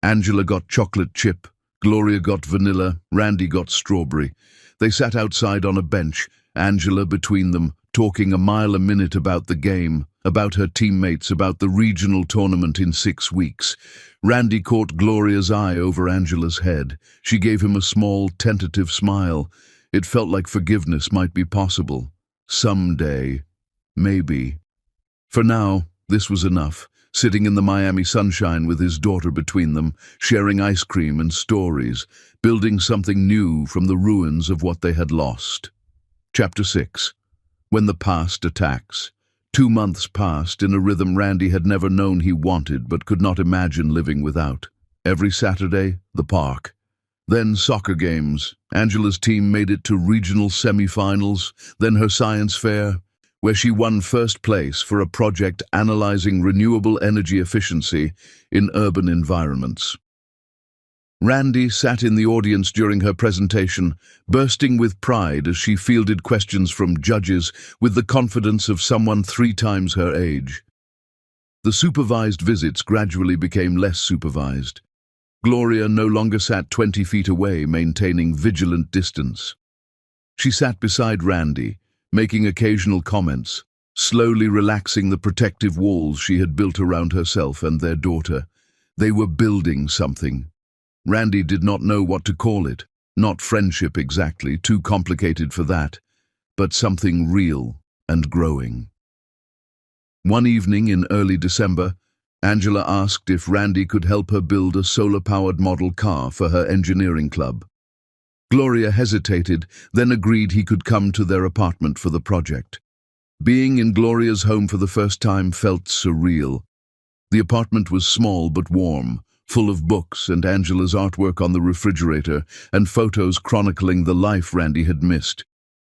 Angela got chocolate chip, Gloria got vanilla, Randy got strawberry. They sat outside on a bench, Angela between them, talking a mile a minute about the game, about her teammates, about the regional tournament in 6 weeks. Randy caught Gloria's eye over Angela's head. She gave him a small, tentative smile. It felt like forgiveness might be possible. Someday. Maybe. For now, this was enough. Sitting in the Miami sunshine with his daughter between them, sharing ice cream and stories, building something new from the ruins of what they had lost. Chapter 6. When the past attacks. 2 months passed in a rhythm Randy had never known he wanted but could not imagine living without. Every Saturday, the park. Then soccer games. Angela's team made it to regional semi-finals, then her science fair, where she won first place for a project analyzing renewable energy efficiency in urban environments. Randy sat in the audience during her presentation, bursting with pride as she fielded questions from judges with the confidence of someone 3 times her age. The supervised visits gradually became less supervised. Gloria no longer sat 20 feet away, maintaining vigilant distance. She sat beside Randy, making occasional comments, slowly relaxing the protective walls she had built around herself and their daughter. They were building something. Randy did not know what to call it. Not friendship exactly, too complicated for that, but something real and growing. One evening in early December, Angela asked if Randy could help her build a solar-powered model car for her engineering club. Gloria hesitated, then agreed he could come to their apartment for the project. Being in Gloria's home for the first time felt surreal. The apartment was small but warm, full of books and Angela's artwork on the refrigerator and photos chronicling the life Randy had missed.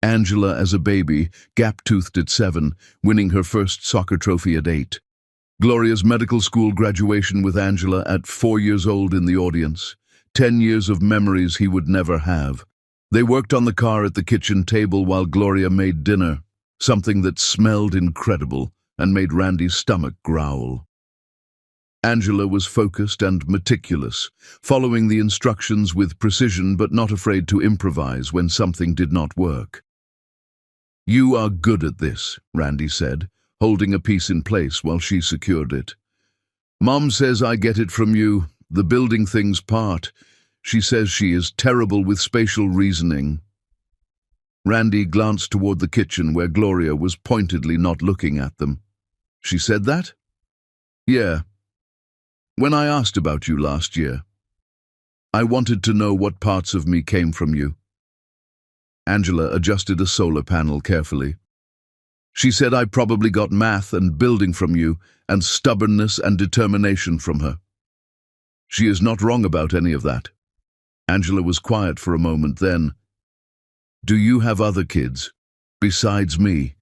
Angela as a baby, gap-toothed at 7, winning her first soccer trophy at 8. Gloria's medical school graduation with Angela at 4 years old in the audience. 10 years of memories he would never have. They worked on the car at the kitchen table while Gloria made dinner, something that smelled incredible and made Randy's stomach growl. Angela was focused and meticulous, following the instructions with precision but not afraid to improvise when something did not work. "You are good at this," Randy said, holding a piece in place while she secured it. "Mom says I get it from you, the building things part. She says she is terrible with spatial reasoning." Randy glanced toward the kitchen where Gloria was pointedly not looking at them. "She said that?" "Yeah. When I asked about you last year, I wanted to know what parts of me came from you." Angela adjusted a solar panel carefully. "She said I probably got math and building from you, and stubbornness and determination from her. She is not wrong about any of that." Angela was quiet for a moment then. "Do you have other kids, besides me?"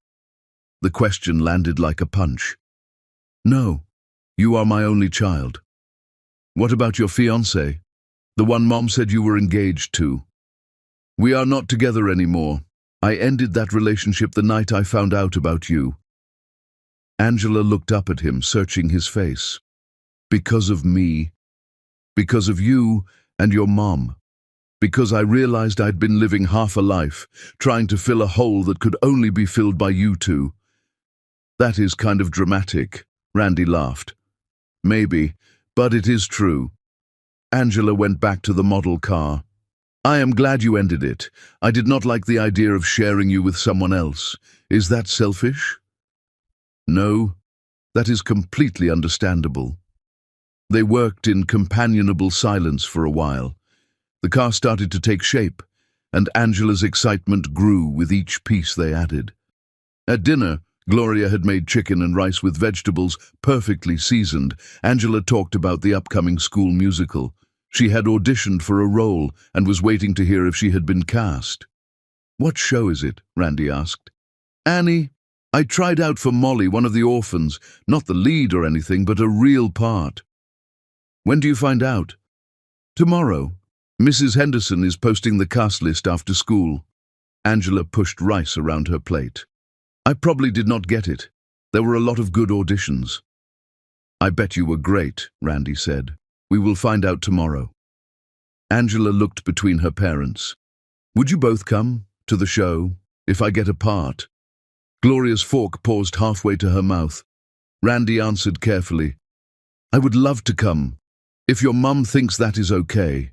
The question landed like a punch. "No, you are my only child." "What about your fiancé, the one Mom said you were engaged to?" "We are not together anymore. I ended that relationship the night I found out about you." Angela looked up at him, searching his face. "Because of me. Because of you and your mom. Because I realized I'd been living half a life, trying to fill a hole that could only be filled by you two." "That is kind of dramatic," Randy laughed. "Maybe, but it is true." Angela went back to the model car. "I am glad you ended it. I did not like the idea of sharing you with someone else. Is that selfish?" "No, that is completely understandable." They worked in companionable silence for a while. The car started to take shape, and Angela's excitement grew with each piece they added. At dinner, Gloria had made chicken and rice with vegetables, perfectly seasoned. Angela talked about the upcoming school musical. She had auditioned for a role and was waiting to hear if she had been cast. "What show is it?" Randy asked. "Annie. I tried out for Molly, one of the orphans, not the lead or anything, but a real part." "When do you find out?" "Tomorrow. Mrs. Henderson is posting the cast list after school." Angela pushed rice around her plate. "I probably did not get it. There were a lot of good auditions." "I bet you were great," Randy said. "We will find out tomorrow." Angela looked between her parents. "Would you both come to the show, if I get a part?" Gloria's fork paused halfway to her mouth. Randy answered carefully, "I would love to come, if your mum thinks that is okay."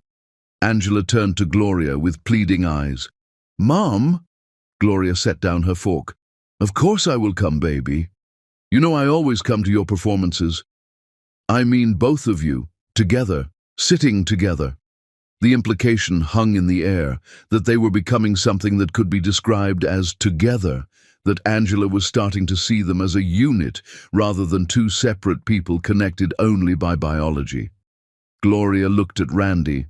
Angela turned to Gloria with pleading eyes. "Mom?" Gloria set down her fork. "Of course I will come, baby. You know I always come to your performances. I mean both of you, together, sitting together." The implication hung in the air, that they were becoming something that could be described as together, that Angela was starting to see them as a unit rather than two separate people connected only by biology. Gloria looked at Randy,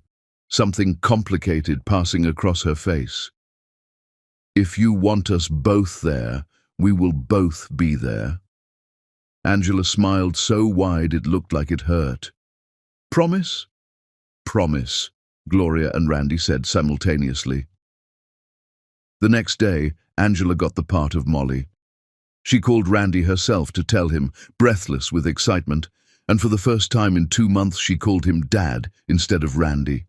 something complicated passing across her face. "If you want us both there, we will both be there." Angela smiled so wide it looked like it hurt. "Promise?" "Promise," Gloria and Randy said simultaneously. The next day, Angela got the part of Molly. She called Randy herself to tell him, breathless with excitement, and for the first time in 2 months she called him Dad instead of Randy.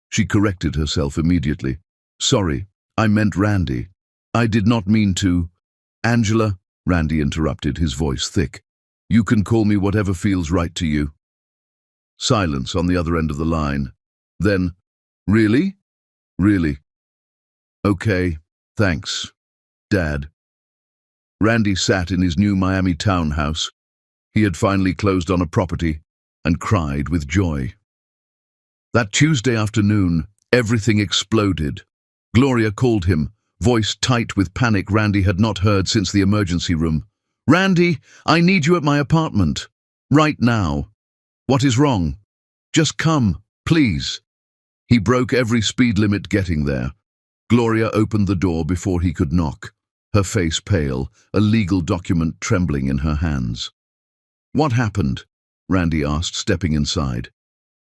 She corrected herself immediately. "Sorry, I meant Randy. I did not mean to." "Angela," Randy interrupted, his voice thick. "You can call me whatever feels right to you." Silence on the other end of the line. Then, really? Really? Okay, thanks, Dad. Randy sat in his new Miami townhouse. He had finally closed on a property and cried with joy. That Tuesday afternoon, everything exploded. Gloria called him, voice tight with panic Randy had not heard since the emergency room. "Randy, I need you at my apartment. Right now. What is wrong? Just come, please." He broke every speed limit getting there. Gloria opened the door before he could knock, her face pale, a legal document trembling in her hands. "What happened?" Randy asked, stepping inside.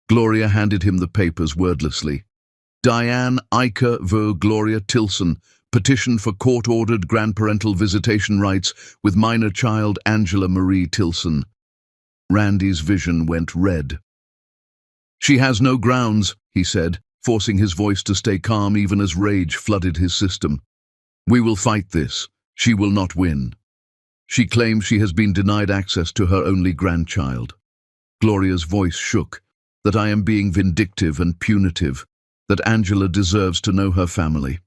Gloria handed him the papers wordlessly. Diane Iker ver Gloria Tilson, petition for court-ordered grandparental visitation rights with minor child Angela Marie Tilson. Randy's vision went red. "She has no grounds," he said, forcing his voice to stay calm even as rage flooded his system. "We will fight this. She will not win. She claims she has been denied access to her only grandchild." Gloria's voice shook, "that I am being vindictive and punitive, that Angela deserves to know her family."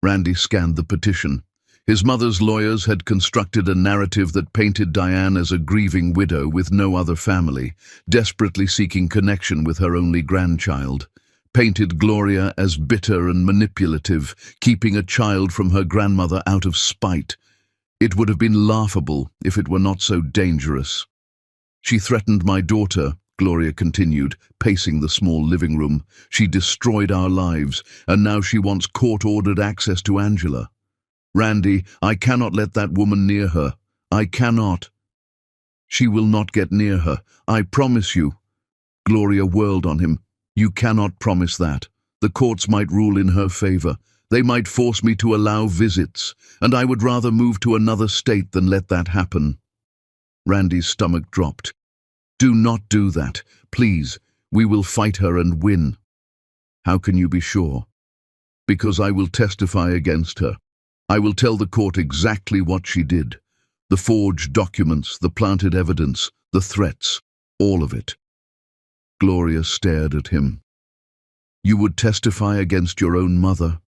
Randy scanned the petition. His mother's lawyers had constructed a narrative that painted Diane as a grieving widow with no other family, desperately seeking connection with her only grandchild. Painted Gloria as bitter and manipulative, keeping a child from her grandmother out of spite. It would have been laughable if it were not so dangerous. "She threatened my daughter," Gloria continued, pacing the small living room. "She destroyed our lives, and now she wants court-ordered access to Angela. Randy, I cannot let that woman near her. I cannot." "She will not get near her, I promise you." Gloria whirled on him. "You cannot promise that. The courts might rule in her favor. They might force me to allow visits, and I would rather move to another state than let that happen." Randy's stomach dropped. "Do not do that, please. We will fight her and win." "How can you be sure?" "Because I will testify against her. I will tell the court exactly what she did. The forged documents, the planted evidence, the threats, all of it." Gloria stared at him. "You would testify against your own mother?"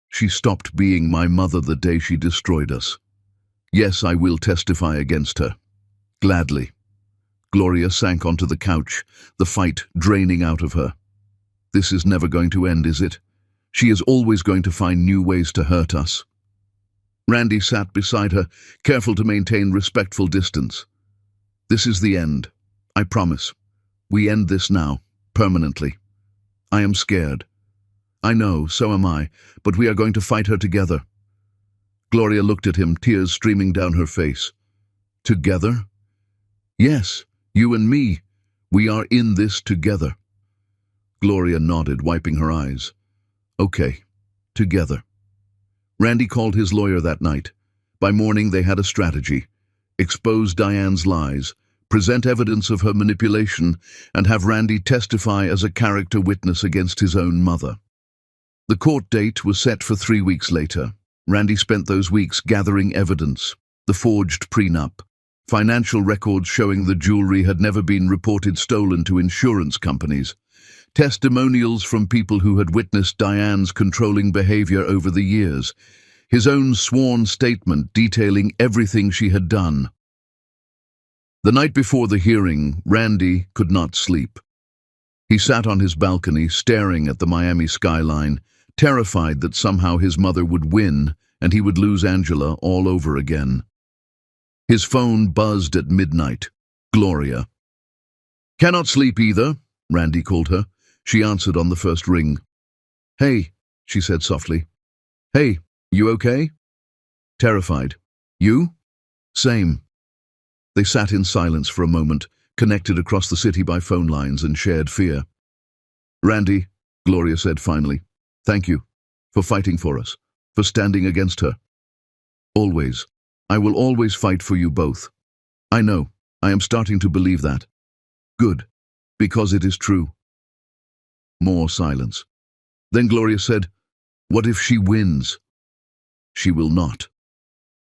"She stopped being my mother the day she destroyed us. Yes, I will testify against her. Gladly." Gloria sank onto the couch, the fight draining out of her. "This is never going to end, is it? She is always going to find new ways to hurt us." Randy sat beside her, careful to maintain respectful distance. "This is the end. I promise. We end this now, permanently. I am scared. I know, so am I, but we are going to fight her together." Gloria looked at him, tears streaming down her face. "Together?" "Yes, you and me. We are in this together." Gloria nodded, wiping her eyes. "Okay, together." Randy called his lawyer that night. By morning they had a strategy. Expose Diane's lies, present evidence of her manipulation, and have Randy testify as a character witness against his own mother. The court date was set for 3 weeks later. Randy spent those weeks gathering evidence, the forged prenup, financial records showing the jewelry had never been reported stolen to insurance companies, testimonials from people who had witnessed Diane's controlling behavior over the years, his own sworn statement detailing everything she had done. The night before the hearing, Randy could not sleep. He sat on his balcony, staring at the Miami skyline, terrified that somehow his mother would win and he would lose Angela all over again. His phone buzzed at midnight. Gloria. "Cannot sleep either," Randy called her. She answered on the first ring. "Hey," she said softly. "Hey, you okay?" Terrified. "You?" "Same." They sat in silence for a moment, connected across the city by phone lines and shared fear. "Randy," Gloria said finally, "thank you for fighting for us, for standing against her. Always. I will always fight for you both. I know, I am starting to believe that. Good, because it is true." More silence. Then Gloria said, "What if she wins?" "She will not."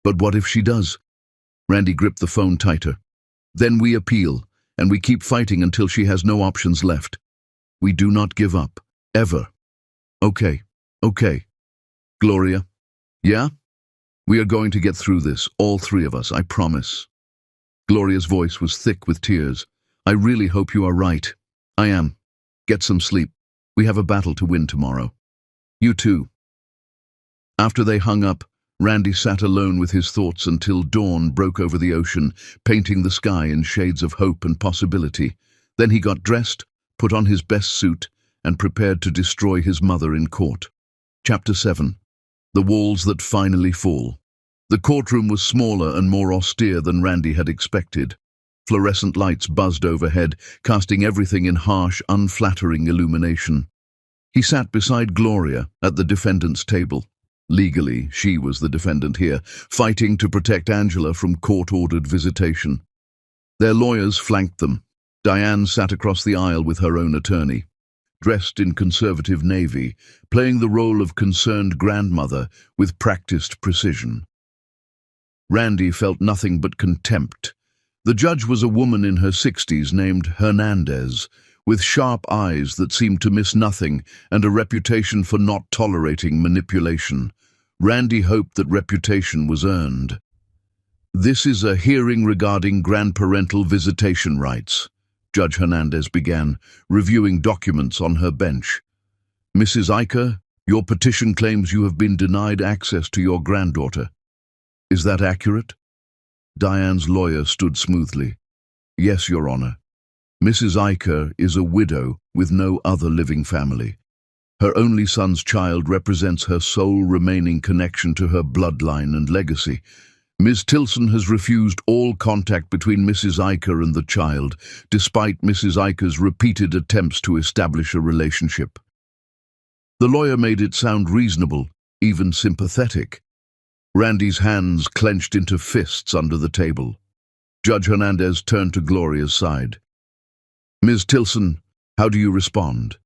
"But what if she does?" Randy gripped the phone tighter. "Then we appeal, and we keep fighting until she has no options left. We do not give up. Ever. Okay. Okay. Gloria? Yeah? We are going to get through this, all three of us, I promise. Gloria's voice was thick with tears. I really hope you are right. I am. Get some sleep. We have a battle to win tomorrow. You too. After they hung up, Randy sat alone with his thoughts until dawn broke over the ocean, painting the sky in shades of hope and possibility. Then he got dressed, put on his best suit, and prepared to destroy his mother in court. Chapter 7. The Walls That Finally Fall. The courtroom was smaller and more austere than Randy had expected. Fluorescent lights buzzed overhead, casting everything in harsh, unflattering illumination. He sat beside Gloria at the defendant's table. Legally, she was the defendant here, fighting to protect Angela from court-ordered visitation. Their lawyers flanked them. Diane sat across the aisle with her own attorney, dressed in conservative navy, playing the role of concerned grandmother with practiced precision. Randy felt nothing but contempt. The judge was a woman in her 60s named Hernandez, with sharp eyes that seemed to miss nothing and a reputation for not tolerating manipulation. Randy hoped that reputation was earned. This is a hearing regarding grandparental visitation rights, Judge Hernandez began, reviewing documents on her bench. Mrs. Iker, your petition claims you have been denied access to your granddaughter. Is that accurate? Diane's lawyer stood smoothly. Yes, Your Honor. Mrs. Iker is a widow with no other living family. Her only son's child represents her sole remaining connection to her bloodline and legacy. Ms. Tilson has refused all contact between Mrs. Iker and the child, despite Mrs. Iker's repeated attempts to establish a relationship. The lawyer made it sound reasonable, even sympathetic. Randy's hands clenched into fists under the table. Judge Hernandez turned to Gloria's side. Ms. Tilson, how do you respond?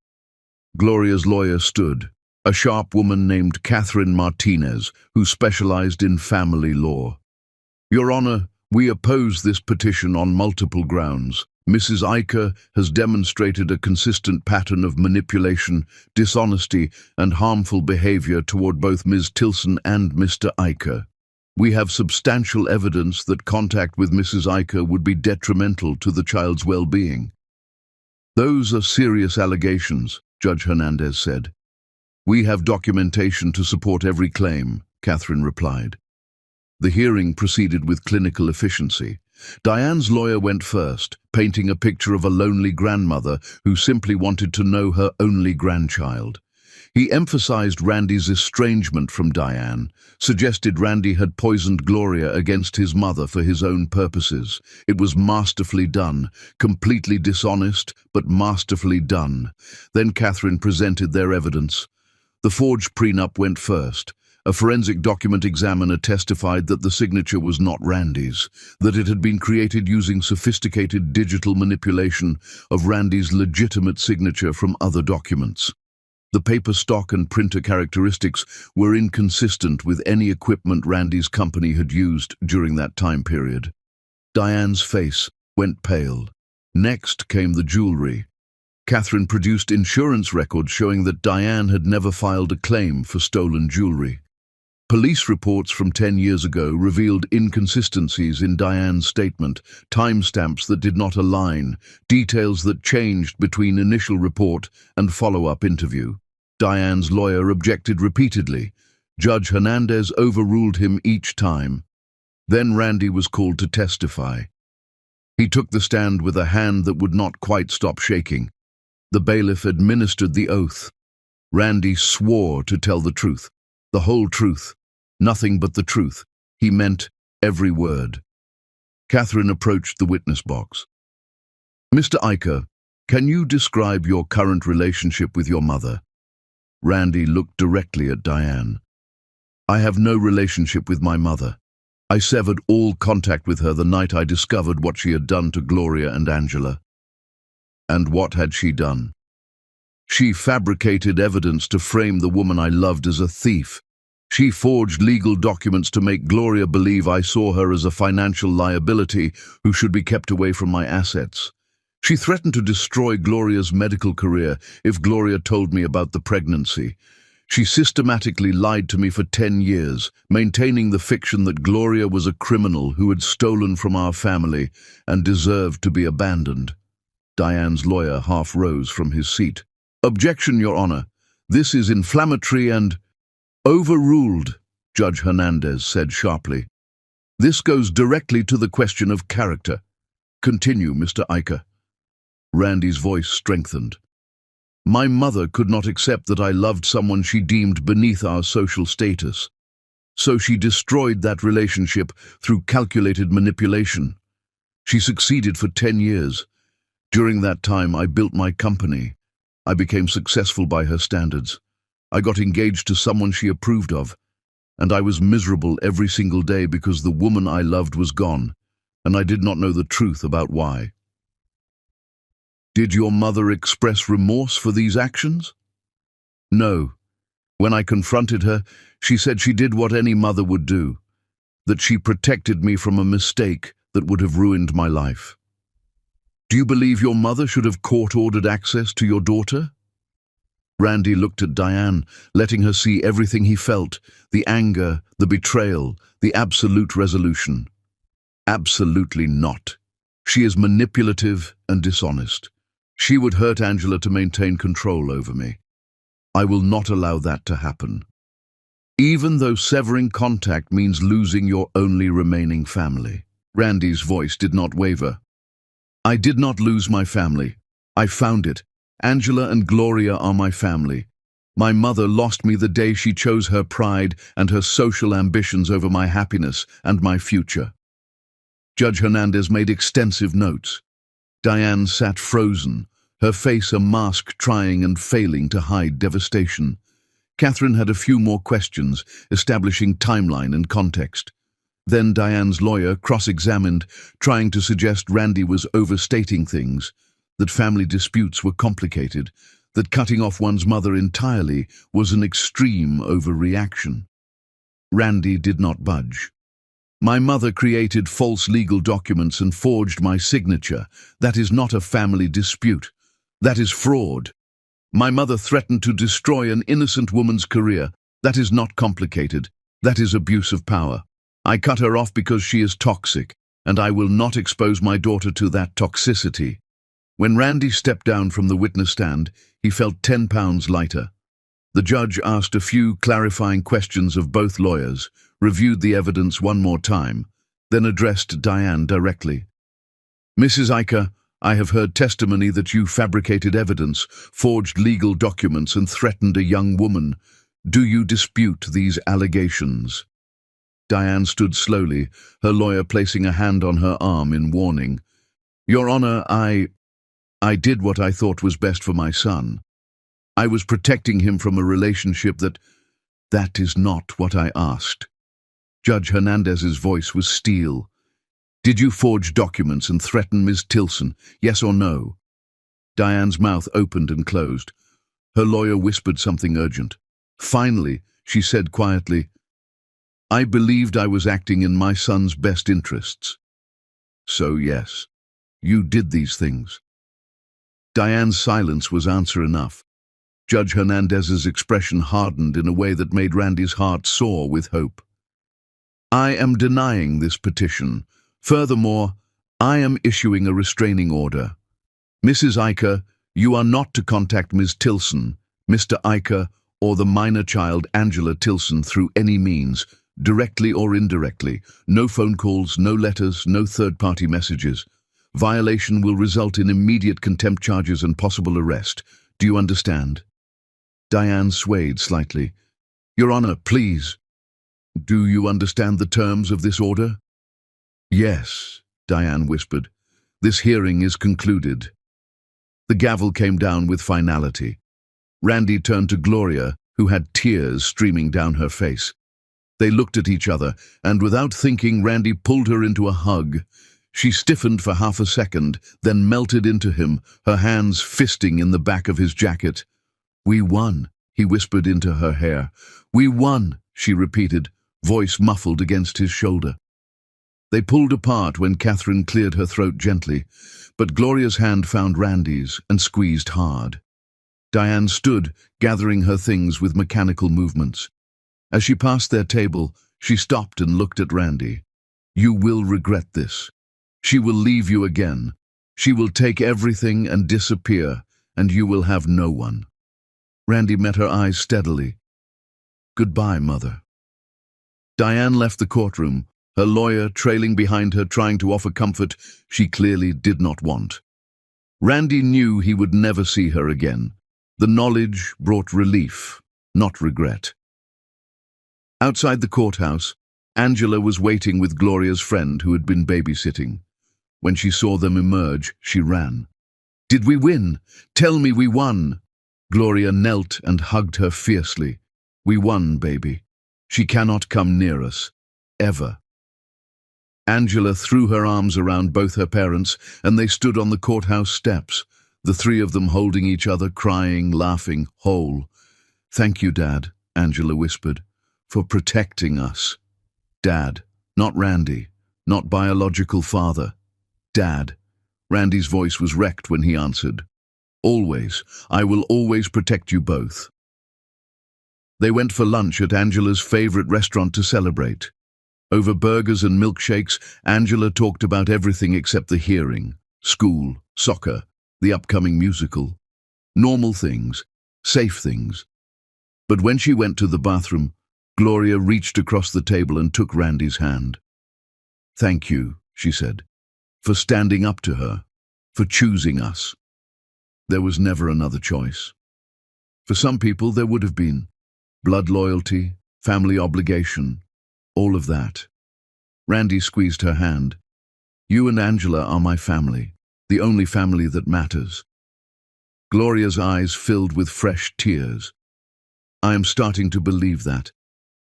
Gloria's lawyer stood, a sharp woman named Catherine Martinez, who specialized in family law. Your Honor, we oppose this petition on multiple grounds. Mrs. Iker has demonstrated a consistent pattern of manipulation, dishonesty, and harmful behavior toward both Ms. Tilson and Mr. Iker. We have substantial evidence that contact with Mrs. Iker would be detrimental to the child's well-being. Those are serious allegations, Judge Hernandez said. We have documentation to support every claim, Catherine replied. The hearing proceeded with clinical efficiency. Diane's lawyer went first, painting a picture of a lonely grandmother who simply wanted to know her only grandchild. He emphasized Randy's estrangement from Diane, suggested Randy had poisoned Gloria against his mother for his own purposes. It was masterfully done, completely dishonest, but masterfully done. Then Catherine presented their evidence. The forged prenup went first. A forensic document examiner testified that the signature was not Randy's, that it had been created using sophisticated digital manipulation of Randy's legitimate signature from other documents. The paper stock and printer characteristics were inconsistent with any equipment Randy's company had used during that time period. Diane's face went pale. Next came the jewelry. Catherine produced insurance records showing that Diane had never filed a claim for stolen jewelry. Police reports from 10 years ago revealed inconsistencies in Diane's statement, timestamps that did not align, details that changed between initial report and follow-up interview. Diane's lawyer objected repeatedly. Judge Hernandez overruled him each time. Then Randy was called to testify. He took the stand with a hand that would not quite stop shaking. The bailiff administered the oath. Randy swore to tell the truth, the whole truth. Nothing but the truth. He meant every word. Catherine approached the witness box. Mr. Iker, can you describe your current relationship with your mother? Randy looked directly at Diane. I have no relationship with my mother. I severed all contact with her the night I discovered what she had done to Gloria and Angela. And what had she done? She fabricated evidence to frame the woman I loved as a thief. She forged legal documents to make Gloria believe I saw her as a financial liability who should be kept away from my assets. She threatened to destroy Gloria's medical career if Gloria told me about the pregnancy. She systematically lied to me for 10 years, maintaining the fiction that Gloria was a criminal who had stolen from our family and deserved to be abandoned. Diane's lawyer half rose from his seat. "Objection, Your Honor. This is inflammatory and—" "Overruled," Judge Hernandez said sharply. "This goes directly to the question of character. Continue, Mr. Iker." Randy's voice strengthened. "My mother could not accept that I loved someone she deemed beneath our social status. So she destroyed that relationship through calculated manipulation. She succeeded for 10 years. During that time, I built my company. I became successful by her standards. I got engaged to someone she approved of, and I was miserable every single day because the woman I loved was gone, and I did not know the truth about why." "Did your mother express remorse for these actions?" "No. When I confronted her, she said she did what any mother would do, that she protected me from a mistake that would have ruined my life." "Do you believe your mother should have court-ordered access to your daughter?" Randy looked at Diane, letting her see everything he felt, the anger, the betrayal, the absolute resolution. "Absolutely not. She is manipulative and dishonest. She would hurt Angela to maintain control over me. I will not allow that to happen. Even though severing contact means losing your only remaining family." Randy's voice did not waver. "I did not lose my family. I found it. Angela and Gloria are my family. My mother lost me the day she chose her pride and her social ambitions over my happiness and my future." Judge Hernandez made extensive notes. Diane sat frozen, her face a mask trying and failing to hide devastation. Catherine had a few more questions, establishing timeline and context. Then Diane's lawyer cross-examined, trying to suggest Randy was overstating things, that family disputes were complicated, that cutting off one's mother entirely was an extreme overreaction. Randy did not budge. "My mother created false legal documents and forged my signature. That is not a family dispute. That is fraud. My mother threatened to destroy an innocent woman's career. That is not complicated. That is abuse of power. I cut her off because she is toxic, and I will not expose my daughter to that toxicity." When Randy stepped down from the witness stand, he felt 10 pounds lighter. The judge asked a few clarifying questions of both lawyers, reviewed the evidence one more time, then addressed Diane directly. "Mrs. Iker, I have heard testimony that you fabricated evidence, forged legal documents, and threatened a young woman. Do you dispute these allegations?" Diane stood slowly, her lawyer placing a hand on her arm in warning. "Your Honor, I did what I thought was best for my son. I was protecting him from a relationship that is not what I asked." Judge Hernandez's voice was steel. "Did you forge documents and threaten Ms. Tilson, yes or no?" Diane's mouth opened and closed. Her lawyer whispered something urgent. Finally, she said quietly, "I believed I was acting in my son's best interests. So yes, you did these things." Diane's silence was answer enough. Judge Hernandez's expression hardened in a way that made Randy's heart soar with hope. "I am denying this petition. Furthermore, I am issuing a restraining order. Mrs. Iker, you are not to contact Ms. Tilson, Mr. Iker, or the minor child Angela Tilson through any means, directly or indirectly. No phone calls, no letters, no third-party messages. Violation will result in immediate contempt charges and possible arrest. Do you understand?" Diane swayed slightly. "Your Honor, please." "Do you understand the terms of this order?" "Yes," Diane whispered. "This hearing is concluded." The gavel came down with finality. Randy turned to Gloria, who had tears streaming down her face. They looked at each other, and without thinking, Randy pulled her into a hug. She stiffened for half a second, then melted into him, her hands fisting in the back of his jacket. "We won," he whispered into her hair. "We won," she repeated, voice muffled against his shoulder. They pulled apart when Catherine cleared her throat gently, but Gloria's hand found Randy's and squeezed hard. Diane stood, gathering her things with mechanical movements. As she passed their table, she stopped and looked at Randy. "You will regret this. She will leave you again. She will take everything and disappear, and you will have no one." Randy met her eyes steadily. "Goodbye, Mother." Diane left the courtroom, her lawyer trailing behind her, trying to offer comfort she clearly did not want. Randy knew he would never see her again. The knowledge brought relief, not regret. Outside the courthouse, Angela was waiting with Gloria's friend who had been babysitting. When she saw them emerge, she ran. "Did we win? Tell me we won!" Gloria knelt and hugged her fiercely. "We won, baby. She cannot come near us. Ever." Angela threw her arms around both her parents, and they stood on the courthouse steps, the three of them holding each other, crying, laughing, whole. "Thank you, Dad," Angela whispered, "for protecting us." Dad, not Randy, not biological father. Dad. Randy's voice was wrecked when he answered. "Always. I will always protect you both." They went for lunch at Angela's favorite restaurant to celebrate. Over burgers and milkshakes, Angela talked about everything except the hearing, school, soccer, the upcoming musical. Normal things, safe things. But when she went to the bathroom, Gloria reached across the table and took Randy's hand. "Thank you," she said, "for standing up to her, for choosing us. There was never another choice. For some people there would have been. Blood loyalty, family obligation, all of that." Randy squeezed her hand. "You and Angela are my family, the only family that matters." Gloria's eyes filled with fresh tears. "I am starting to believe that.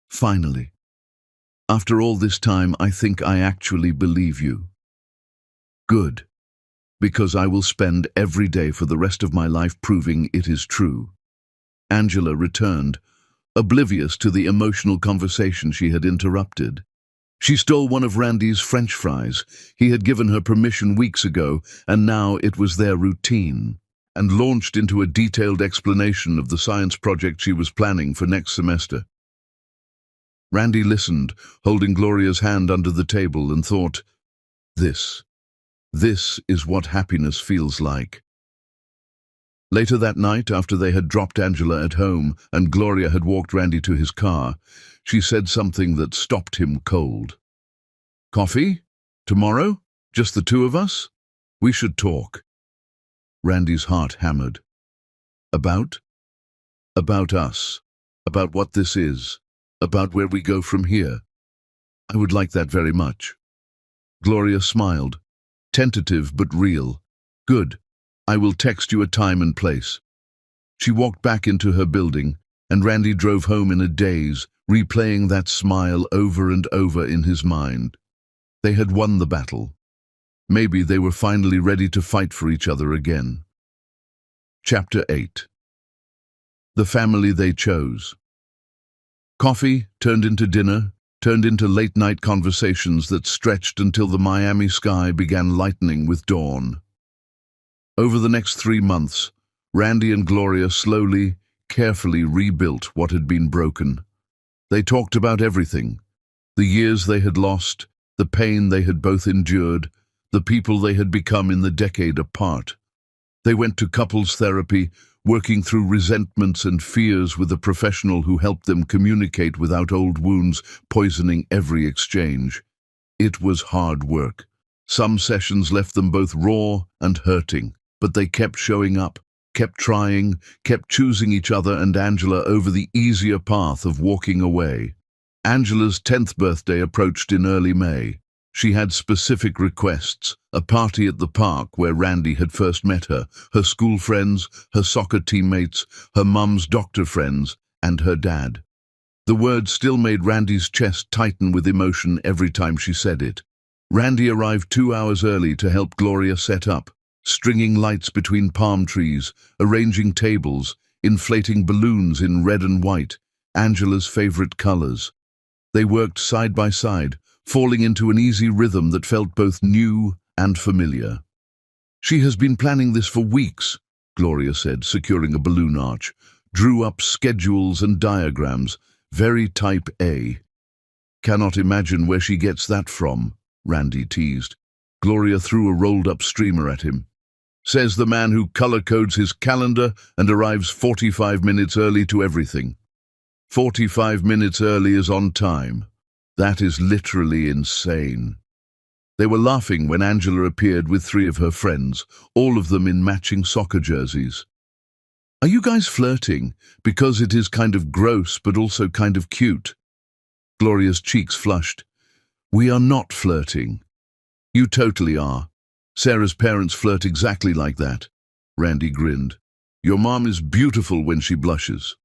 Finally. After all this time, I think I actually believe you." "Good. Because I will spend every day for the rest of my life proving it is true." Angela returned, oblivious to the emotional conversation she had interrupted. She stole one of Randy's French fries. He had given her permission weeks ago, and now it was their routine, and launched into a detailed explanation of the science project she was planning for next semester. Randy listened, holding Gloria's hand under the table, and thought, This is what happiness feels like." Later that night, after they had dropped Angela at home and Gloria had walked Randy to his car, she said something that stopped him cold. "Coffee? Tomorrow? Just the two of us? We should talk." Randy's heart hammered. About? About us. About what this is. About where we go from here. "I would like that very much." Gloria smiled, tentative but real. "Good. I will text you a time and place." She walked back into her building, and Randy drove home in a daze, replaying that smile over and over in his mind. They had won the battle. Maybe they were finally ready to fight for each other again. Chapter 8. The family they chose. Coffee turned into dinner, turned into late-night conversations that stretched until the Miami sky began lightening with dawn. Over the next 3 months, Randy and Gloria slowly, carefully rebuilt what had been broken. They talked about everything: the years they had lost, the pain they had both endured, the people they had become in the decade apart. They went to couples therapy, working through resentments and fears with a professional who helped them communicate without old wounds poisoning every exchange. It was hard work. Some sessions left them both raw and hurting, but they kept showing up, kept trying, kept choosing each other and Angela over the easier path of walking away. Angela's 10th birthday approached in early May. She had specific requests: a party at the park where Randy had first met her, her school friends, her soccer teammates, her mum's doctor friends, and her dad. The word still made Randy's chest tighten with emotion every time she said it. Randy arrived 2 hours early to help Gloria set up, stringing lights between palm trees, arranging tables, inflating balloons in red and white, Angela's favorite colors. They worked side by side, falling into an easy rhythm that felt both new and familiar. "She has been planning this for weeks," Gloria said, securing a balloon arch. "Drew up schedules and diagrams. Very type A." "Cannot imagine where she gets that from," Randy teased. Gloria threw a rolled-up streamer at him. "Says the man who color-codes his calendar and arrives 45 minutes early to everything. 45 minutes early is on time. That is literally insane." They were laughing when Angela appeared with 3 of her friends, all of them in matching soccer jerseys. "Are you guys flirting? Because it is kind of gross but also kind of cute." Gloria's cheeks flushed. "We are not flirting." "You totally are. Sarah's parents flirt exactly like that." Randy grinned. "Your mom is beautiful when she blushes."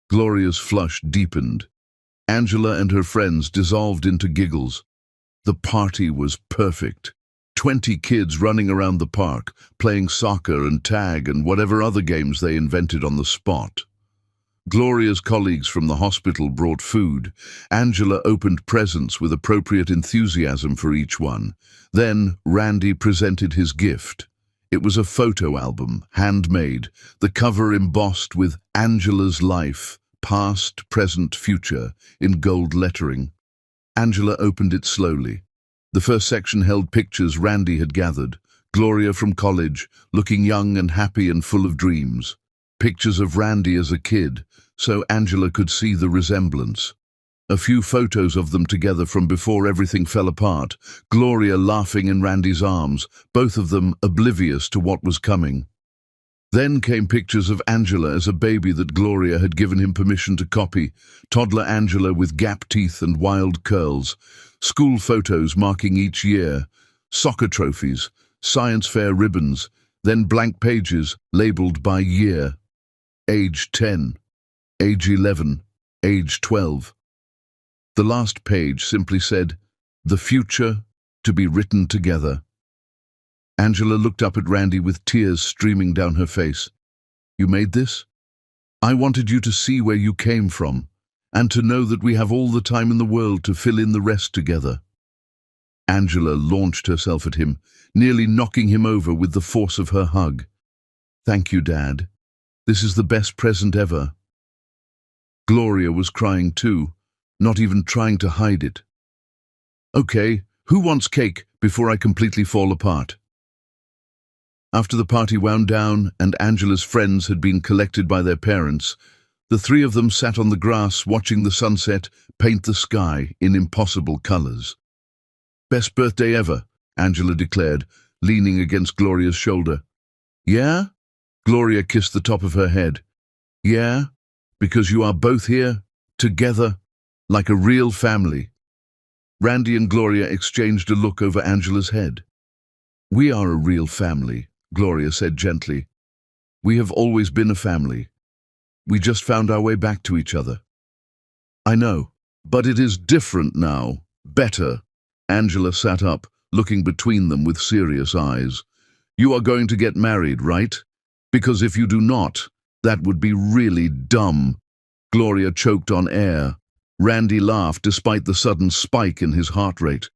Gloria's flush deepened. Angela and her friends dissolved into giggles. The party was perfect. 20 kids running around the park, playing soccer and tag and whatever other games they invented on the spot. Gloria's colleagues from the hospital brought food. Angela opened presents with appropriate enthusiasm for each one. Then Randy presented his gift. It was a photo album, handmade, the cover embossed with Angela's life, past, present, future, in gold lettering. Angela opened it slowly. The first section held pictures Randy had gathered. Gloria from college, looking young and happy and full of dreams. Pictures of Randy as a kid, so Angela could see the resemblance. A few photos of them together from before everything fell apart, Gloria laughing in Randy's arms, both of them oblivious to what was coming. Then came pictures of Angela as a baby that Gloria had given him permission to copy, toddler Angela with gap teeth and wild curls, school photos marking each year, soccer trophies, science fair ribbons, then blank pages labeled by year. Age 10, age 11, age 12. The last page simply said, "The future to be written together." Angela looked up at Randy with tears streaming down her face. "You made this? I wanted you to see where you came from, and to know that we have all the time in the world to fill in the rest together." Angela launched herself at him, nearly knocking him over with the force of her hug. "Thank you, Dad. This is the best present ever." Gloria was crying too, not even trying to hide it. "Okay, who wants cake before I completely fall apart?" After the party wound down and Angela's friends had been collected by their parents, the 3 of them sat on the grass watching the sunset paint the sky in impossible colors. "Best birthday ever," Angela declared, leaning against Gloria's shoulder. "Yeah?" Gloria kissed the top of her head. "Yeah, because you are both here, together, like a real family." Randy and Gloria exchanged a look over Angela's head. "We are a real family," Gloria said gently. "We have always been a family. We just found our way back to each other." "I know, but it is different now. Better." Angela sat up, looking between them with serious eyes. "You are going to get married, right? Because if you do not, that would be really dumb." Gloria choked on air. Randy laughed despite the sudden spike in his heart rate.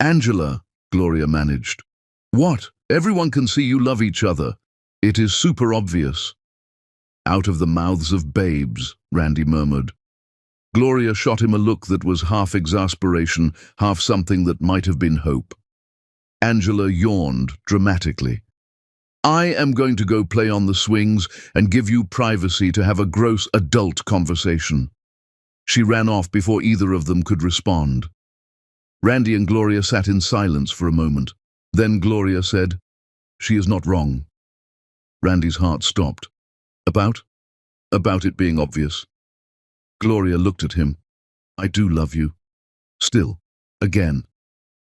"Angela," Gloria managed. "What? Everyone can see you love each other. It is super obvious." "Out of the mouths of babes," Randy murmured. Gloria shot him a look that was half exasperation, half something that might have been hope. Angela yawned dramatically. "I am going to go play on the swings and give you privacy to have a gross adult conversation." She ran off before either of them could respond. Randy and Gloria sat in silence for a moment. Then Gloria said, "She is not wrong." Randy's heart stopped. About? About it being obvious. Gloria looked at him. "I do love you. Still. Again.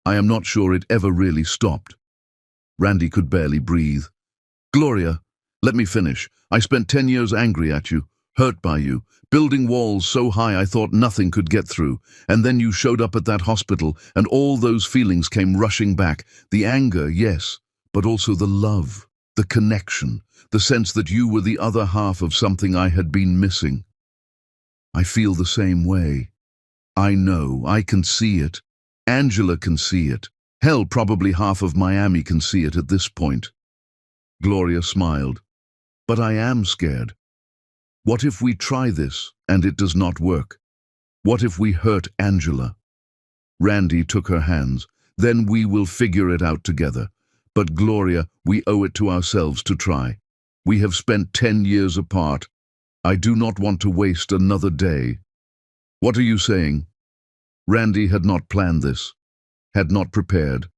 I am not sure it ever really stopped." Randy could barely breathe. "Gloria, let me finish. I spent 10 years angry at you, hurt by you, building walls so high I thought nothing could get through, and then you showed up at that hospital, and all those feelings came rushing back. The anger, yes, but also the love, the connection, the sense that you were the other half of something I had been missing. I feel the same way. I know, I can see it. Angela can see it. Hell, probably half of Miami can see it at this point. Gloria smiled. But I am scared. What if we try this and it does not work? What if we hurt Angela? Randy took her hands. Then we will figure it out together. But Gloria, we owe it to ourselves to try. We have spent 10 years apart. I do not want to waste another day. What are you saying? Randy had not planned this, had not prepared.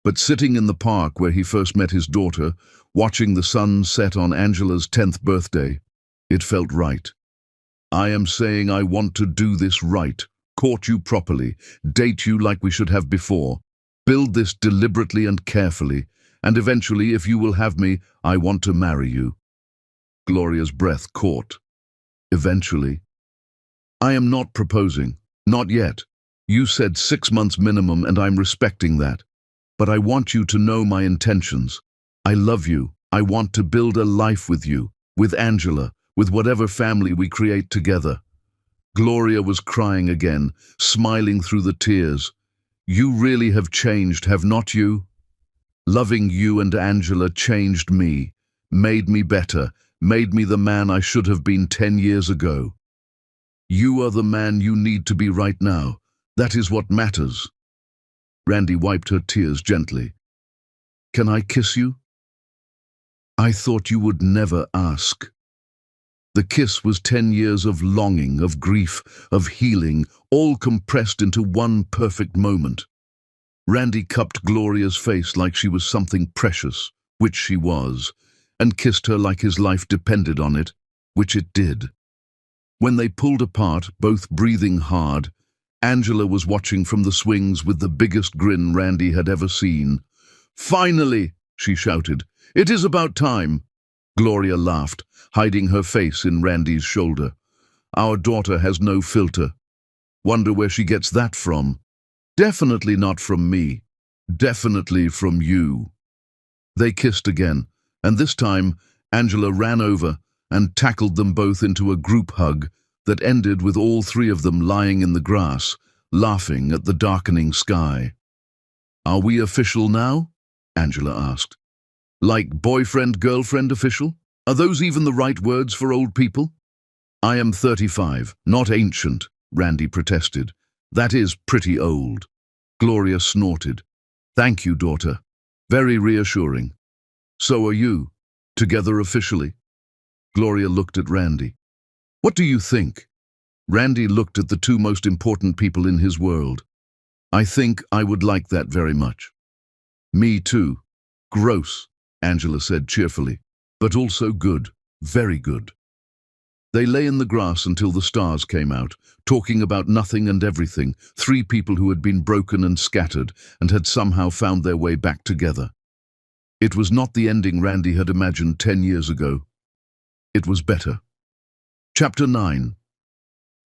But sitting in the park where he first met his daughter, watching the sun set on Angela's 10th birthday, it felt right. I am saying I want to do this right, court you properly, date you like we should have before, build this deliberately and carefully, and eventually, if you will have me, I want to marry you. Gloria's breath caught. Eventually. I am not proposing. Not yet. You said 6 months minimum and I'm respecting that. But I want you to know my intentions. I love you. I want to build a life with you, with Angela, with whatever family we create together. Gloria was crying again, smiling through the tears. You really have changed, have not you? Loving you and Angela changed me, made me better, made me the man I should have been 10 years ago. You are the man you need to be right now. That is what matters. Randy wiped her tears gently. Can I kiss you? I thought you would never ask. The kiss was 10 years of longing, of grief, of healing, all compressed into one perfect moment. Randy cupped Gloria's face like she was something precious, which she was, and kissed her like his life depended on it, which it did. When they pulled apart, both breathing hard, Angela was watching from the swings with the biggest grin Randy had ever seen. Finally, she shouted, it is about time. Gloria laughed, hiding her face in Randy's shoulder. Our daughter has no filter. Wonder where she gets that from. Definitely not from me. Definitely from you. They kissed again, and this time Angela ran over and tackled them both into a group hug that ended with all three of them lying in the grass, laughing at the darkening sky. Are we official now? Angela asked. Like boyfriend-girlfriend official? Are those even the right words for old people? I am 35, not ancient, Randy protested. That is pretty old. Gloria snorted. Thank you, daughter. Very reassuring. So are you. Together officially? Gloria looked at Randy. What do you think? Randy looked at the two most important people in his world. I think I would like that very much. Me too. Gross, Angela said cheerfully, but also good, very good. They lay in the grass until the stars came out, talking about nothing and everything, three people who had been broken and scattered and had somehow found their way back together. It was not the ending Randy had imagined 10 years ago. It was better. Chapter 9.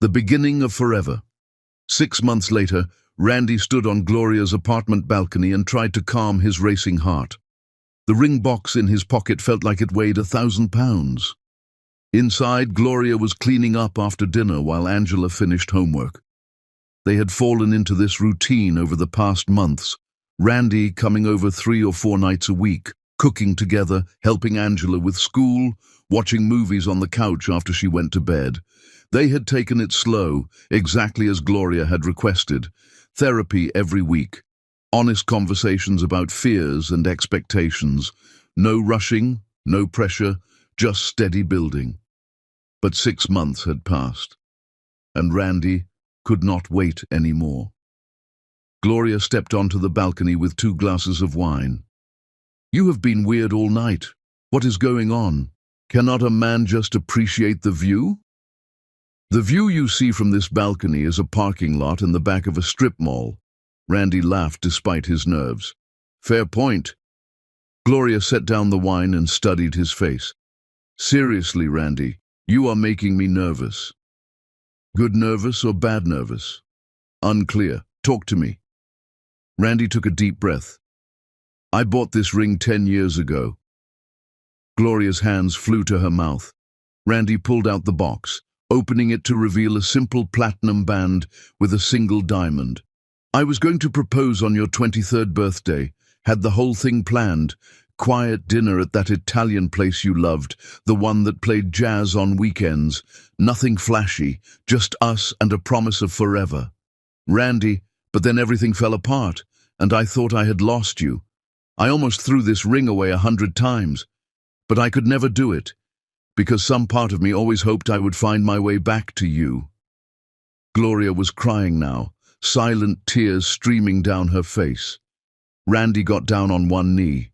The beginning of forever. 6 months later, Randy stood on Gloria's apartment balcony and tried to calm his racing heart. The ring box in his pocket felt like it weighed 1,000 pounds. Inside, Gloria was cleaning up after dinner while Angela finished homework. They had fallen into this routine over the past months, Randy coming over 3 or 4 nights a week, cooking together, helping Angela with school, watching movies on the couch after she went to bed. They had taken it slow, exactly as Gloria had requested. Therapy every week. Honest conversations about fears and expectations. No rushing, no pressure, just steady building. But 6 months had passed, and Randy could not wait anymore. Gloria stepped onto the balcony with 2 glasses of wine. You have been weird all night. What is going on? Cannot a man just appreciate the view? The view you see from this balcony is a parking lot in the back of a strip mall. Randy laughed despite his nerves. Fair point. Gloria set down the wine and studied his face. Seriously, Randy, you are making me nervous. Good nervous or bad nervous? Unclear. Talk to me. Randy took a deep breath. I bought this ring 10 years ago. Gloria's hands flew to her mouth. Randy pulled out the box, opening it to reveal a simple platinum band with a single diamond. I was going to propose on your 23rd birthday, had the whole thing planned. Quiet dinner at that Italian place you loved, the one that played jazz on weekends. Nothing flashy, just us and a promise of forever. Randy, but then everything fell apart, and I thought I had lost you. I almost threw this ring away 100 times, but I could never do it, because some part of me always hoped I would find my way back to you. Gloria was crying now, silent tears streaming down her face. Randy got down on one knee.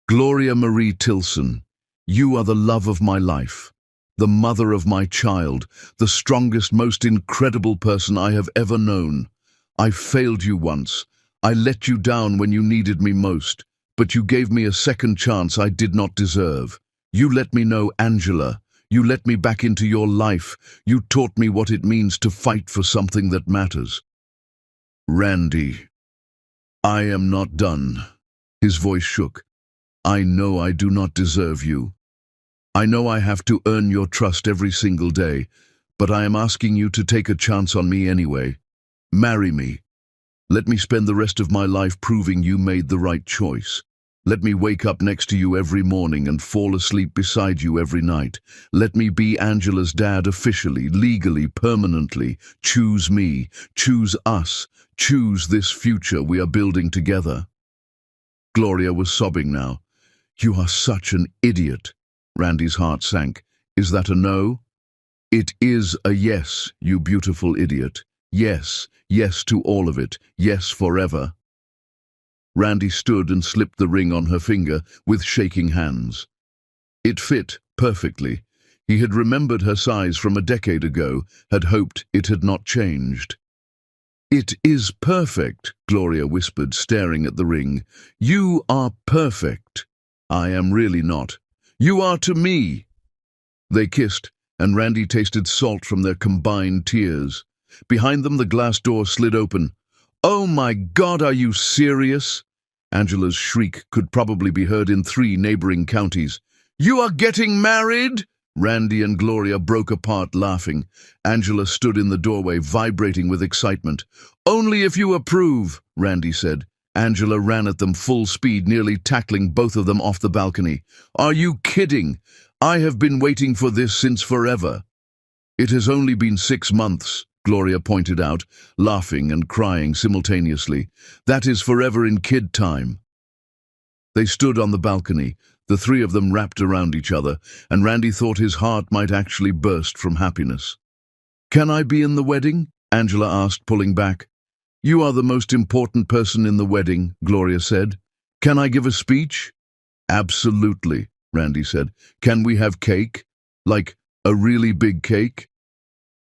Gloria Marie Tilson, you are the love of my life, the mother of my child, the strongest, most incredible person I have ever known. I failed you once. I let you down when you needed me most, but you gave me a second chance I did not deserve. You let me know Angela. You let me back into your life. You taught me what it means to fight for something that matters. Randy, I am not done. His voice shook. I know I do not deserve you. I know I have to earn your trust every single day, but I am asking you to take a chance on me anyway. Marry me. Let me spend the rest of my life proving you made the right choice. Let me wake up next to you every morning and fall asleep beside you every night. Let me be Angela's dad officially, legally, permanently. Choose me. Choose us. Choose this future we are building together. Gloria was sobbing now. You are such an idiot. Randy's heart sank. Is that a no? It is a yes, you beautiful idiot. Yes, yes to all of it. Yes forever. Randy stood and slipped the ring on her finger with shaking hands. It fit perfectly. He had remembered her size from a decade ago, had hoped it had not changed. It is perfect, Gloria whispered, staring at the ring. You are perfect. I am really not. You are to me. They kissed, and Randy tasted salt from their combined tears. Behind them, the glass door slid open. Oh my God, are you serious? Angela's shriek could probably be heard in 3 neighboring counties. You are getting married? Randy and Gloria broke apart laughing. Angela stood in the doorway, vibrating with excitement. Only if you approve, Randy said. Angela ran at them full speed, nearly tackling both of them off the balcony. Are you kidding? I have been waiting for this since forever. It has only been 6 months, Gloria pointed out, laughing and crying simultaneously. That is forever in kid time. They stood on the balcony, the 3 of them wrapped around each other, and Randy thought his heart might actually burst from happiness. Can I be in the wedding? Angela asked, pulling back. You are the most important person in the wedding, Gloria said. Can I give a speech? Absolutely, Randy said. Can we have cake? Like a really big cake?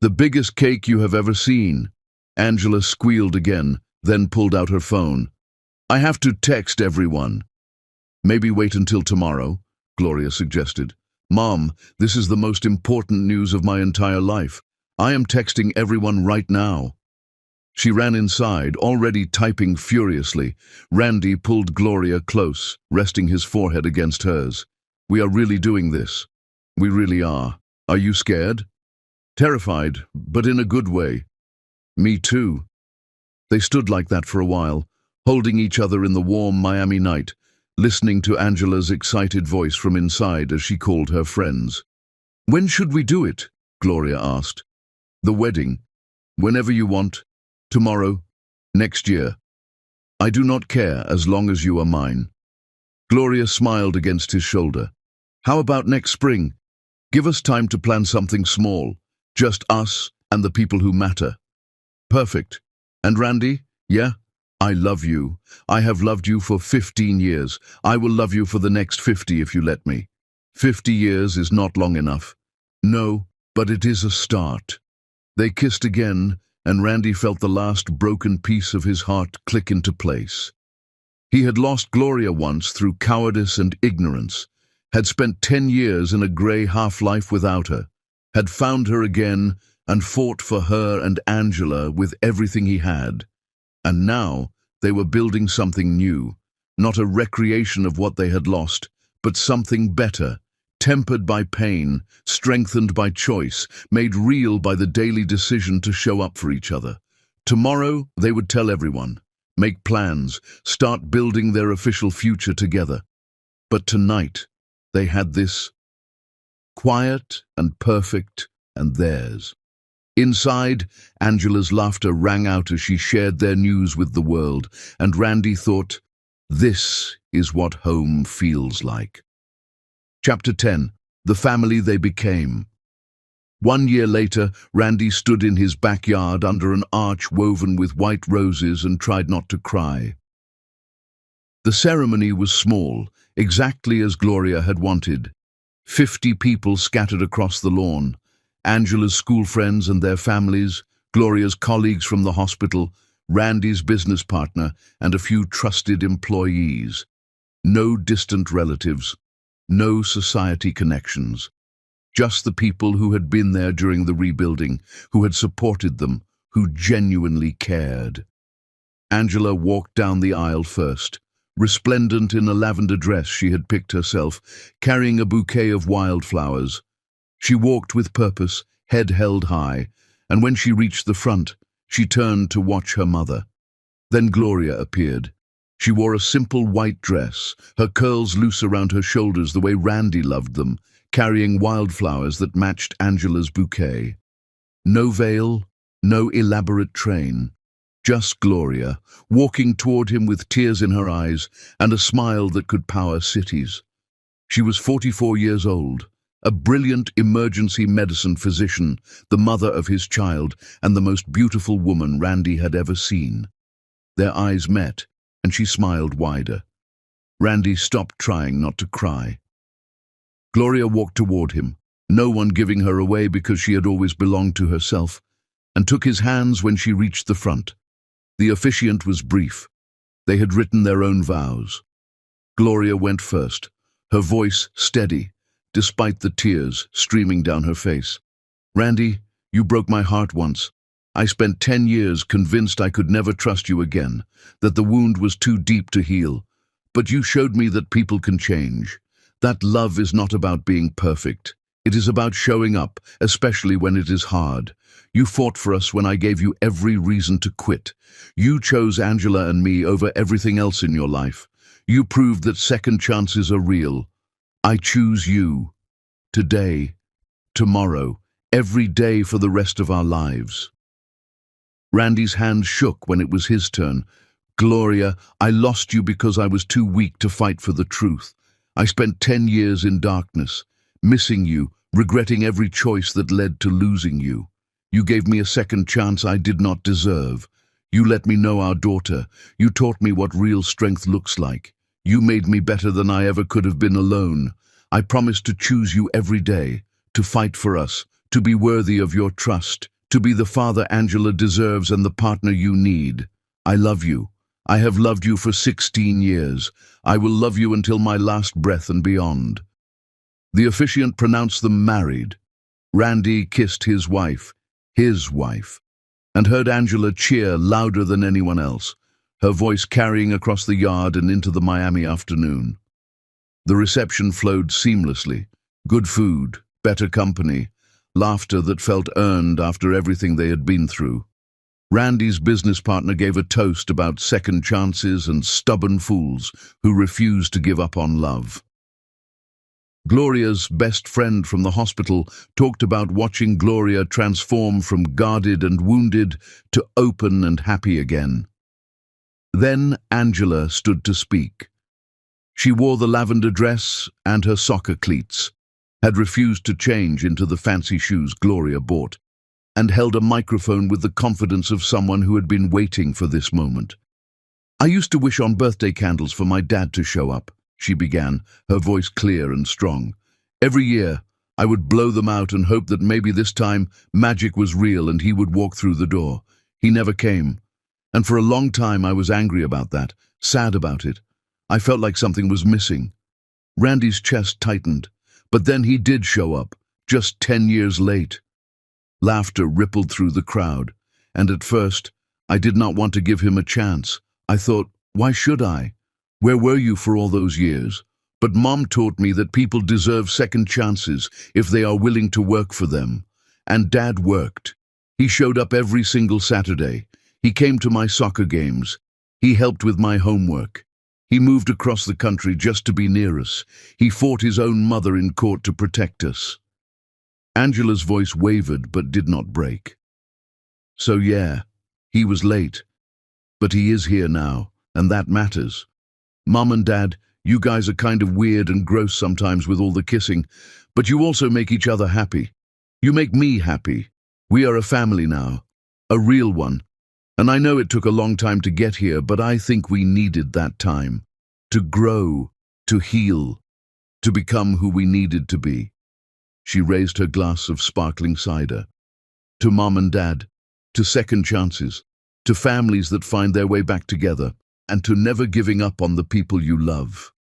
The biggest cake you have ever seen. Angela squealed again, then pulled out her phone. I have to text everyone. Maybe wait until tomorrow, Gloria suggested. Mom, this is the most important news of my entire life. I am texting everyone right now. She ran inside, already typing furiously. Randy pulled Gloria close, resting his forehead against hers. We are really doing this. We really are. Are you scared? Terrified, but in a good way. Me too. They stood like that for a while, holding each other in the warm Miami night, listening to Angela's excited voice from inside as she called her friends. When should we do it? Gloria asked. The wedding. Whenever you want. Tomorrow. Next year. I do not care as long as you are mine. Gloria smiled against his shoulder. How about next spring? Give us time to plan something small. Just us and the people who matter. Perfect. And Randy? Yeah? I love you. I have loved you for 15 years. I will love you for the next 50 if you let me. 50 years is not long enough. No, but it is a start. They kissed again, and Randy felt the last broken piece of his heart click into place. He had lost Gloria once through cowardice and ignorance, had spent 10 years in a grey half-life without her, had found her again and fought for her and Angela with everything he had. And now they were building something new, not a recreation of what they had lost, but something better, tempered by pain, strengthened by choice, made real by the daily decision to show up for each other, Tomorrow, they would tell everyone, make plans, start building their official future together. But tonight, they had this, quiet and perfect and theirs. Inside, Angela's laughter rang out as she shared their news with the world, and Randy thought, this is what home feels like. Chapter 10. The Family They Became. 1 year later, Randy stood in his backyard under an arch woven with white roses and tried not to cry. The ceremony was small, exactly as Gloria had wanted. 50 people scattered across the lawn. Angela's school friends and their families, Gloria's colleagues from the hospital, Randy's business partner, and a few trusted employees. No distant relatives, no society connections. Just the people who had been there during the rebuilding, who had supported them, who genuinely cared. Angela walked down the aisle first, resplendent in a lavender dress she had picked herself, carrying a bouquet of wildflowers. She walked with purpose, head held high, and when she reached the front, she turned to watch her mother. Then Gloria appeared. She wore a simple white dress, her curls loose around her shoulders the way Randy loved them, carrying wildflowers that matched Angela's bouquet. No veil, no elaborate train. Just Gloria, walking toward him with tears in her eyes and a smile that could power cities. She was 44 years old, a brilliant emergency medicine physician, the mother of his child, and the most beautiful woman Randy had ever seen. Their eyes met, and she smiled wider. Randy stopped trying not to cry. Gloria walked toward him, no one giving her away because she had always belonged to herself, and took his hands when she reached the front. The officiant was brief. They had written their own vows. Gloria went first, her voice steady, despite the tears streaming down her face. Randy, you broke my heart once. I spent 10 years convinced I could never trust you again, that the wound was too deep to heal. But you showed me that people can change. That love is not about being perfect. It is about showing up, especially when it is hard. You fought for us when I gave you every reason to quit. You chose Angela and me over everything else in your life. You proved that second chances are real. I choose you. Today, tomorrow, every day for the rest of our lives. Randy's hand shook when it was his turn. Gloria, I lost you because I was too weak to fight for the truth. I spent 10 years in darkness, missing you, regretting every choice that led to losing you. You gave me a second chance I did not deserve. You let me know our daughter. You taught me what real strength looks like. You made me better than I ever could have been alone. I promise to choose you every day, to fight for us, to be worthy of your trust, to be the father Angela deserves and the partner you need. I love you. I have loved you for 16 years. I will love you until my last breath and beyond. The officiant pronounced them married. Randy kissed his wife, and heard Angela cheer louder than anyone else, her voice carrying across the yard and into the Miami afternoon. The reception flowed seamlessly. Good food, better company, laughter that felt earned after everything they had been through. Randy's business partner gave a toast about second chances and stubborn fools who refused to give up on love. Gloria's best friend from the hospital talked about watching Gloria transform from guarded and wounded to open and happy again. Then Angela stood to speak. She wore the lavender dress and her soccer cleats, had refused to change into the fancy shoes Gloria bought, and held a microphone with the confidence of someone who had been waiting for this moment. I used to wish on birthday candles for my dad to show up, she began, her voice clear and strong. Every year, I would blow them out and hope that maybe this time magic was real and he would walk through the door. He never came. And for a long time I was angry about that, sad about it. I felt like something was missing. Randy's chest tightened, but then he did show up, just 10 years late. Laughter rippled through the crowd, and at first, I did not want to give him a chance. I thought, why should I? Where were you for all those years? But Mom taught me that people deserve second chances if they are willing to work for them. And Dad worked. He showed up every single Saturday. He came to my soccer games. He helped with my homework. He moved across the country just to be near us. He fought his own mother in court to protect us. Angela's voice wavered but did not break. So yeah, he was late. But he is here now, and that matters. Mom and Dad, you guys are kind of weird and gross sometimes with all the kissing, but you also make each other happy. You make me happy. We are a family now, a real one. And I know it took a long time to get here, but I think we needed that time. To grow, to heal, to become who we needed to be. She raised her glass of sparkling cider. To Mom and Dad, to second chances, to families that find their way back together, and to never giving up on the people you love.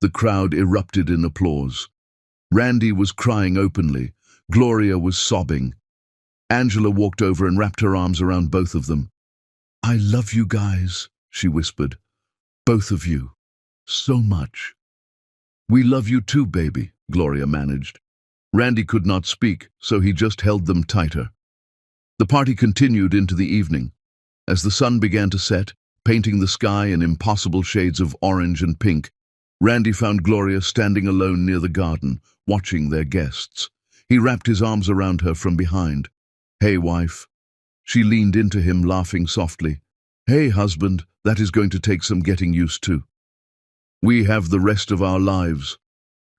The crowd erupted in applause. Randy was crying openly. Gloria was sobbing. Angela walked over and wrapped her arms around both of them. "I love you guys," she whispered. "Both of you. So much." "We love you too, baby," Gloria managed. Randy could not speak, so he just held them tighter. The party continued into the evening. As the sun began to set, painting the sky in impossible shades of orange and pink, Randy found Gloria standing alone near the garden, watching their guests. He wrapped his arms around her from behind. "Hey, wife." She leaned into him, laughing softly. "Hey, husband, that is going to take some getting used to. We have the rest of our lives."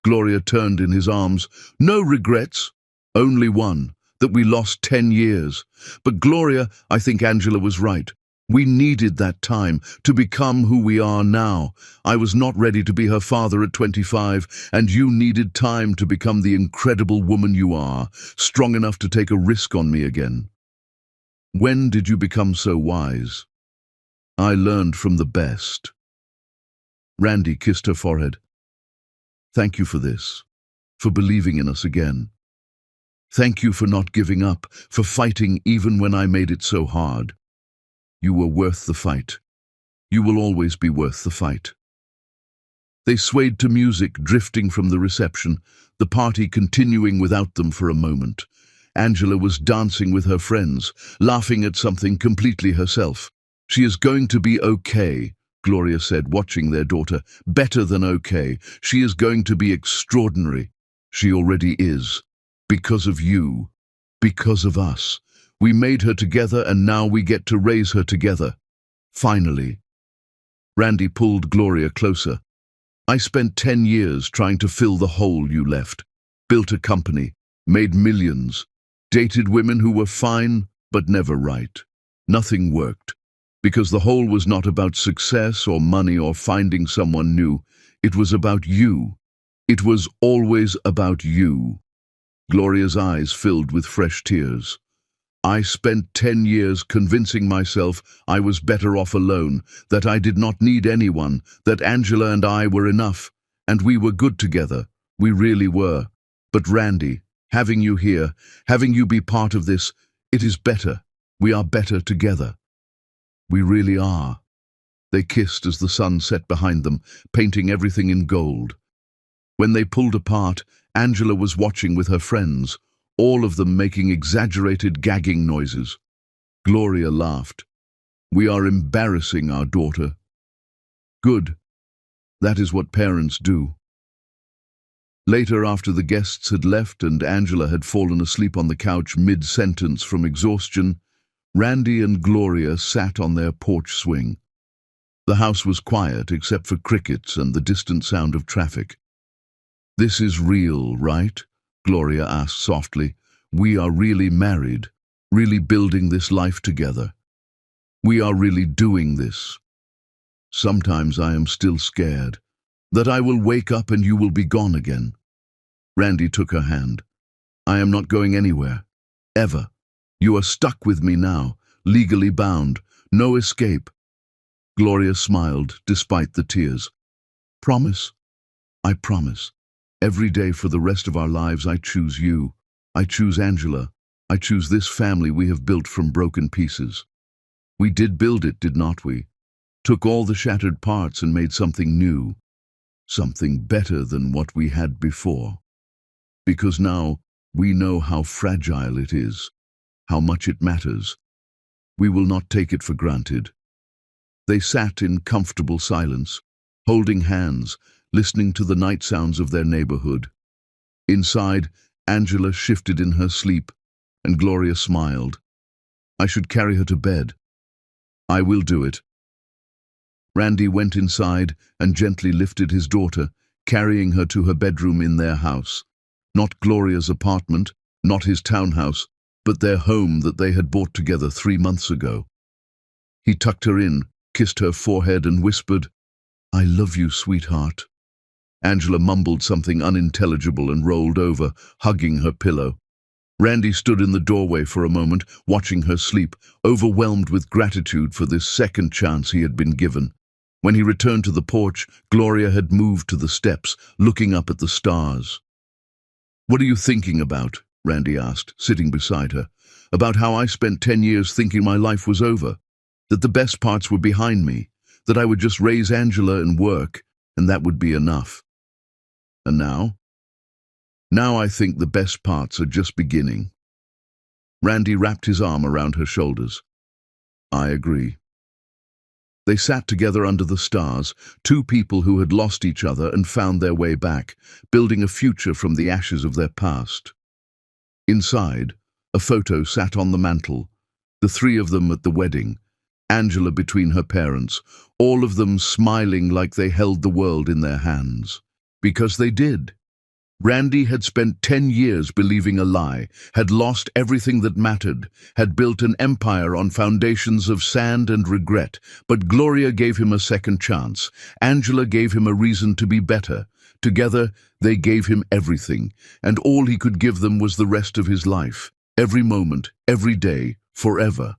Gloria turned in his arms. "No regrets, only one, that we lost 10 years. But Gloria, I think Angela was right. We needed that time to become who we are now. I was not ready to be her father at 25, and you needed time to become the incredible woman you are, strong enough to take a risk on me again. When did you become so wise?" "I learned from the best." Randy kissed her forehead. "Thank you for this, for believing in us again. Thank you for not giving up, for fighting even when I made it so hard. You were worth the fight. You will always be worth the fight." They swayed to music, drifting from the reception, the party continuing without them for a moment. Angela was dancing with her friends, laughing at something completely herself. "She is going to be okay," Gloria said, watching their daughter. "Better than okay. She is going to be extraordinary. She already is. Because of you. Because of us. We made her together, and now we get to raise her together. Finally." Randy pulled Gloria closer. "I spent 10 years trying to fill the hole you left. Built a company, made millions, dated women who were fine but never right. Nothing worked. Because the hole was not about success or money or finding someone new. It was about you. It was always about you." Gloria's eyes filled with fresh tears. "I spent 10 years convincing myself I was better off alone, that I did not need anyone, that Angela and I were enough, and we were good together. We really were. But Randy, having you here, having you be part of this, it is better. We are better together. We really are." They kissed as the sun set behind them, painting everything in gold. When they pulled apart, Angela was watching with her friends, all of them making exaggerated gagging noises. Gloria laughed. "We are embarrassing our daughter." "Good. That is what parents do." Later, after the guests had left and Angela had fallen asleep on the couch mid-sentence from exhaustion, Randy and Gloria sat on their porch swing. The house was quiet except for crickets and the distant sound of traffic. "This is real, right?" Gloria asked softly. "We are really married, really building this life together. We are really doing this. Sometimes I am still scared, that I will wake up and you will be gone again." Randy took her hand. "I am not going anywhere. Ever. You are stuck with me now, legally bound. No escape." Gloria smiled, despite the tears. "Promise?" "I promise. Every day for the rest of our lives I choose you. I choose Angela. I choose this family we have built from broken pieces. We did build it, did not we? Took all the shattered parts and made something new. Something better than what we had before. Because now we know how fragile it is, how much it matters. We will not take it for granted. They sat in comfortable silence, holding hands, listening to the night sounds of their neighborhood. Inside, Angela shifted in her sleep, and Gloria smiled. I should carry her to bed. I will do it. Randy went inside and gently lifted his daughter, carrying her to her bedroom in their house. Not Gloria's apartment, not his townhouse, but their home that they had bought together 3 months ago. He tucked her in, kissed her forehead and whispered, I love you, sweetheart. Angela mumbled something unintelligible and rolled over, hugging her pillow. Randy stood in the doorway for a moment, watching her sleep, overwhelmed with gratitude for this second chance he had been given. When he returned to the porch, Gloria had moved to the steps, looking up at the stars. What are you thinking about? Randy asked, sitting beside her. About how I spent 10 years thinking my life was over, that the best parts were behind me, that I would just raise Angela and work, and that would be enough. And now? Now I think the best parts are just beginning. Randy wrapped his arm around her shoulders. I agree. They sat together under the stars, two people who had lost each other and found their way back, building a future from the ashes of their past. Inside, a photo sat on the mantel, the three of them at the wedding, Angela between her parents, all of them smiling like they held the world in their hands. Because they did. Randy had spent 10 years believing a lie, had lost everything that mattered, had built an empire on foundations of sand and regret, but Gloria gave him a second chance. Angela gave him a reason to be better. Together, they gave him everything, and all he could give them was the rest of his life, every moment, every day, forever.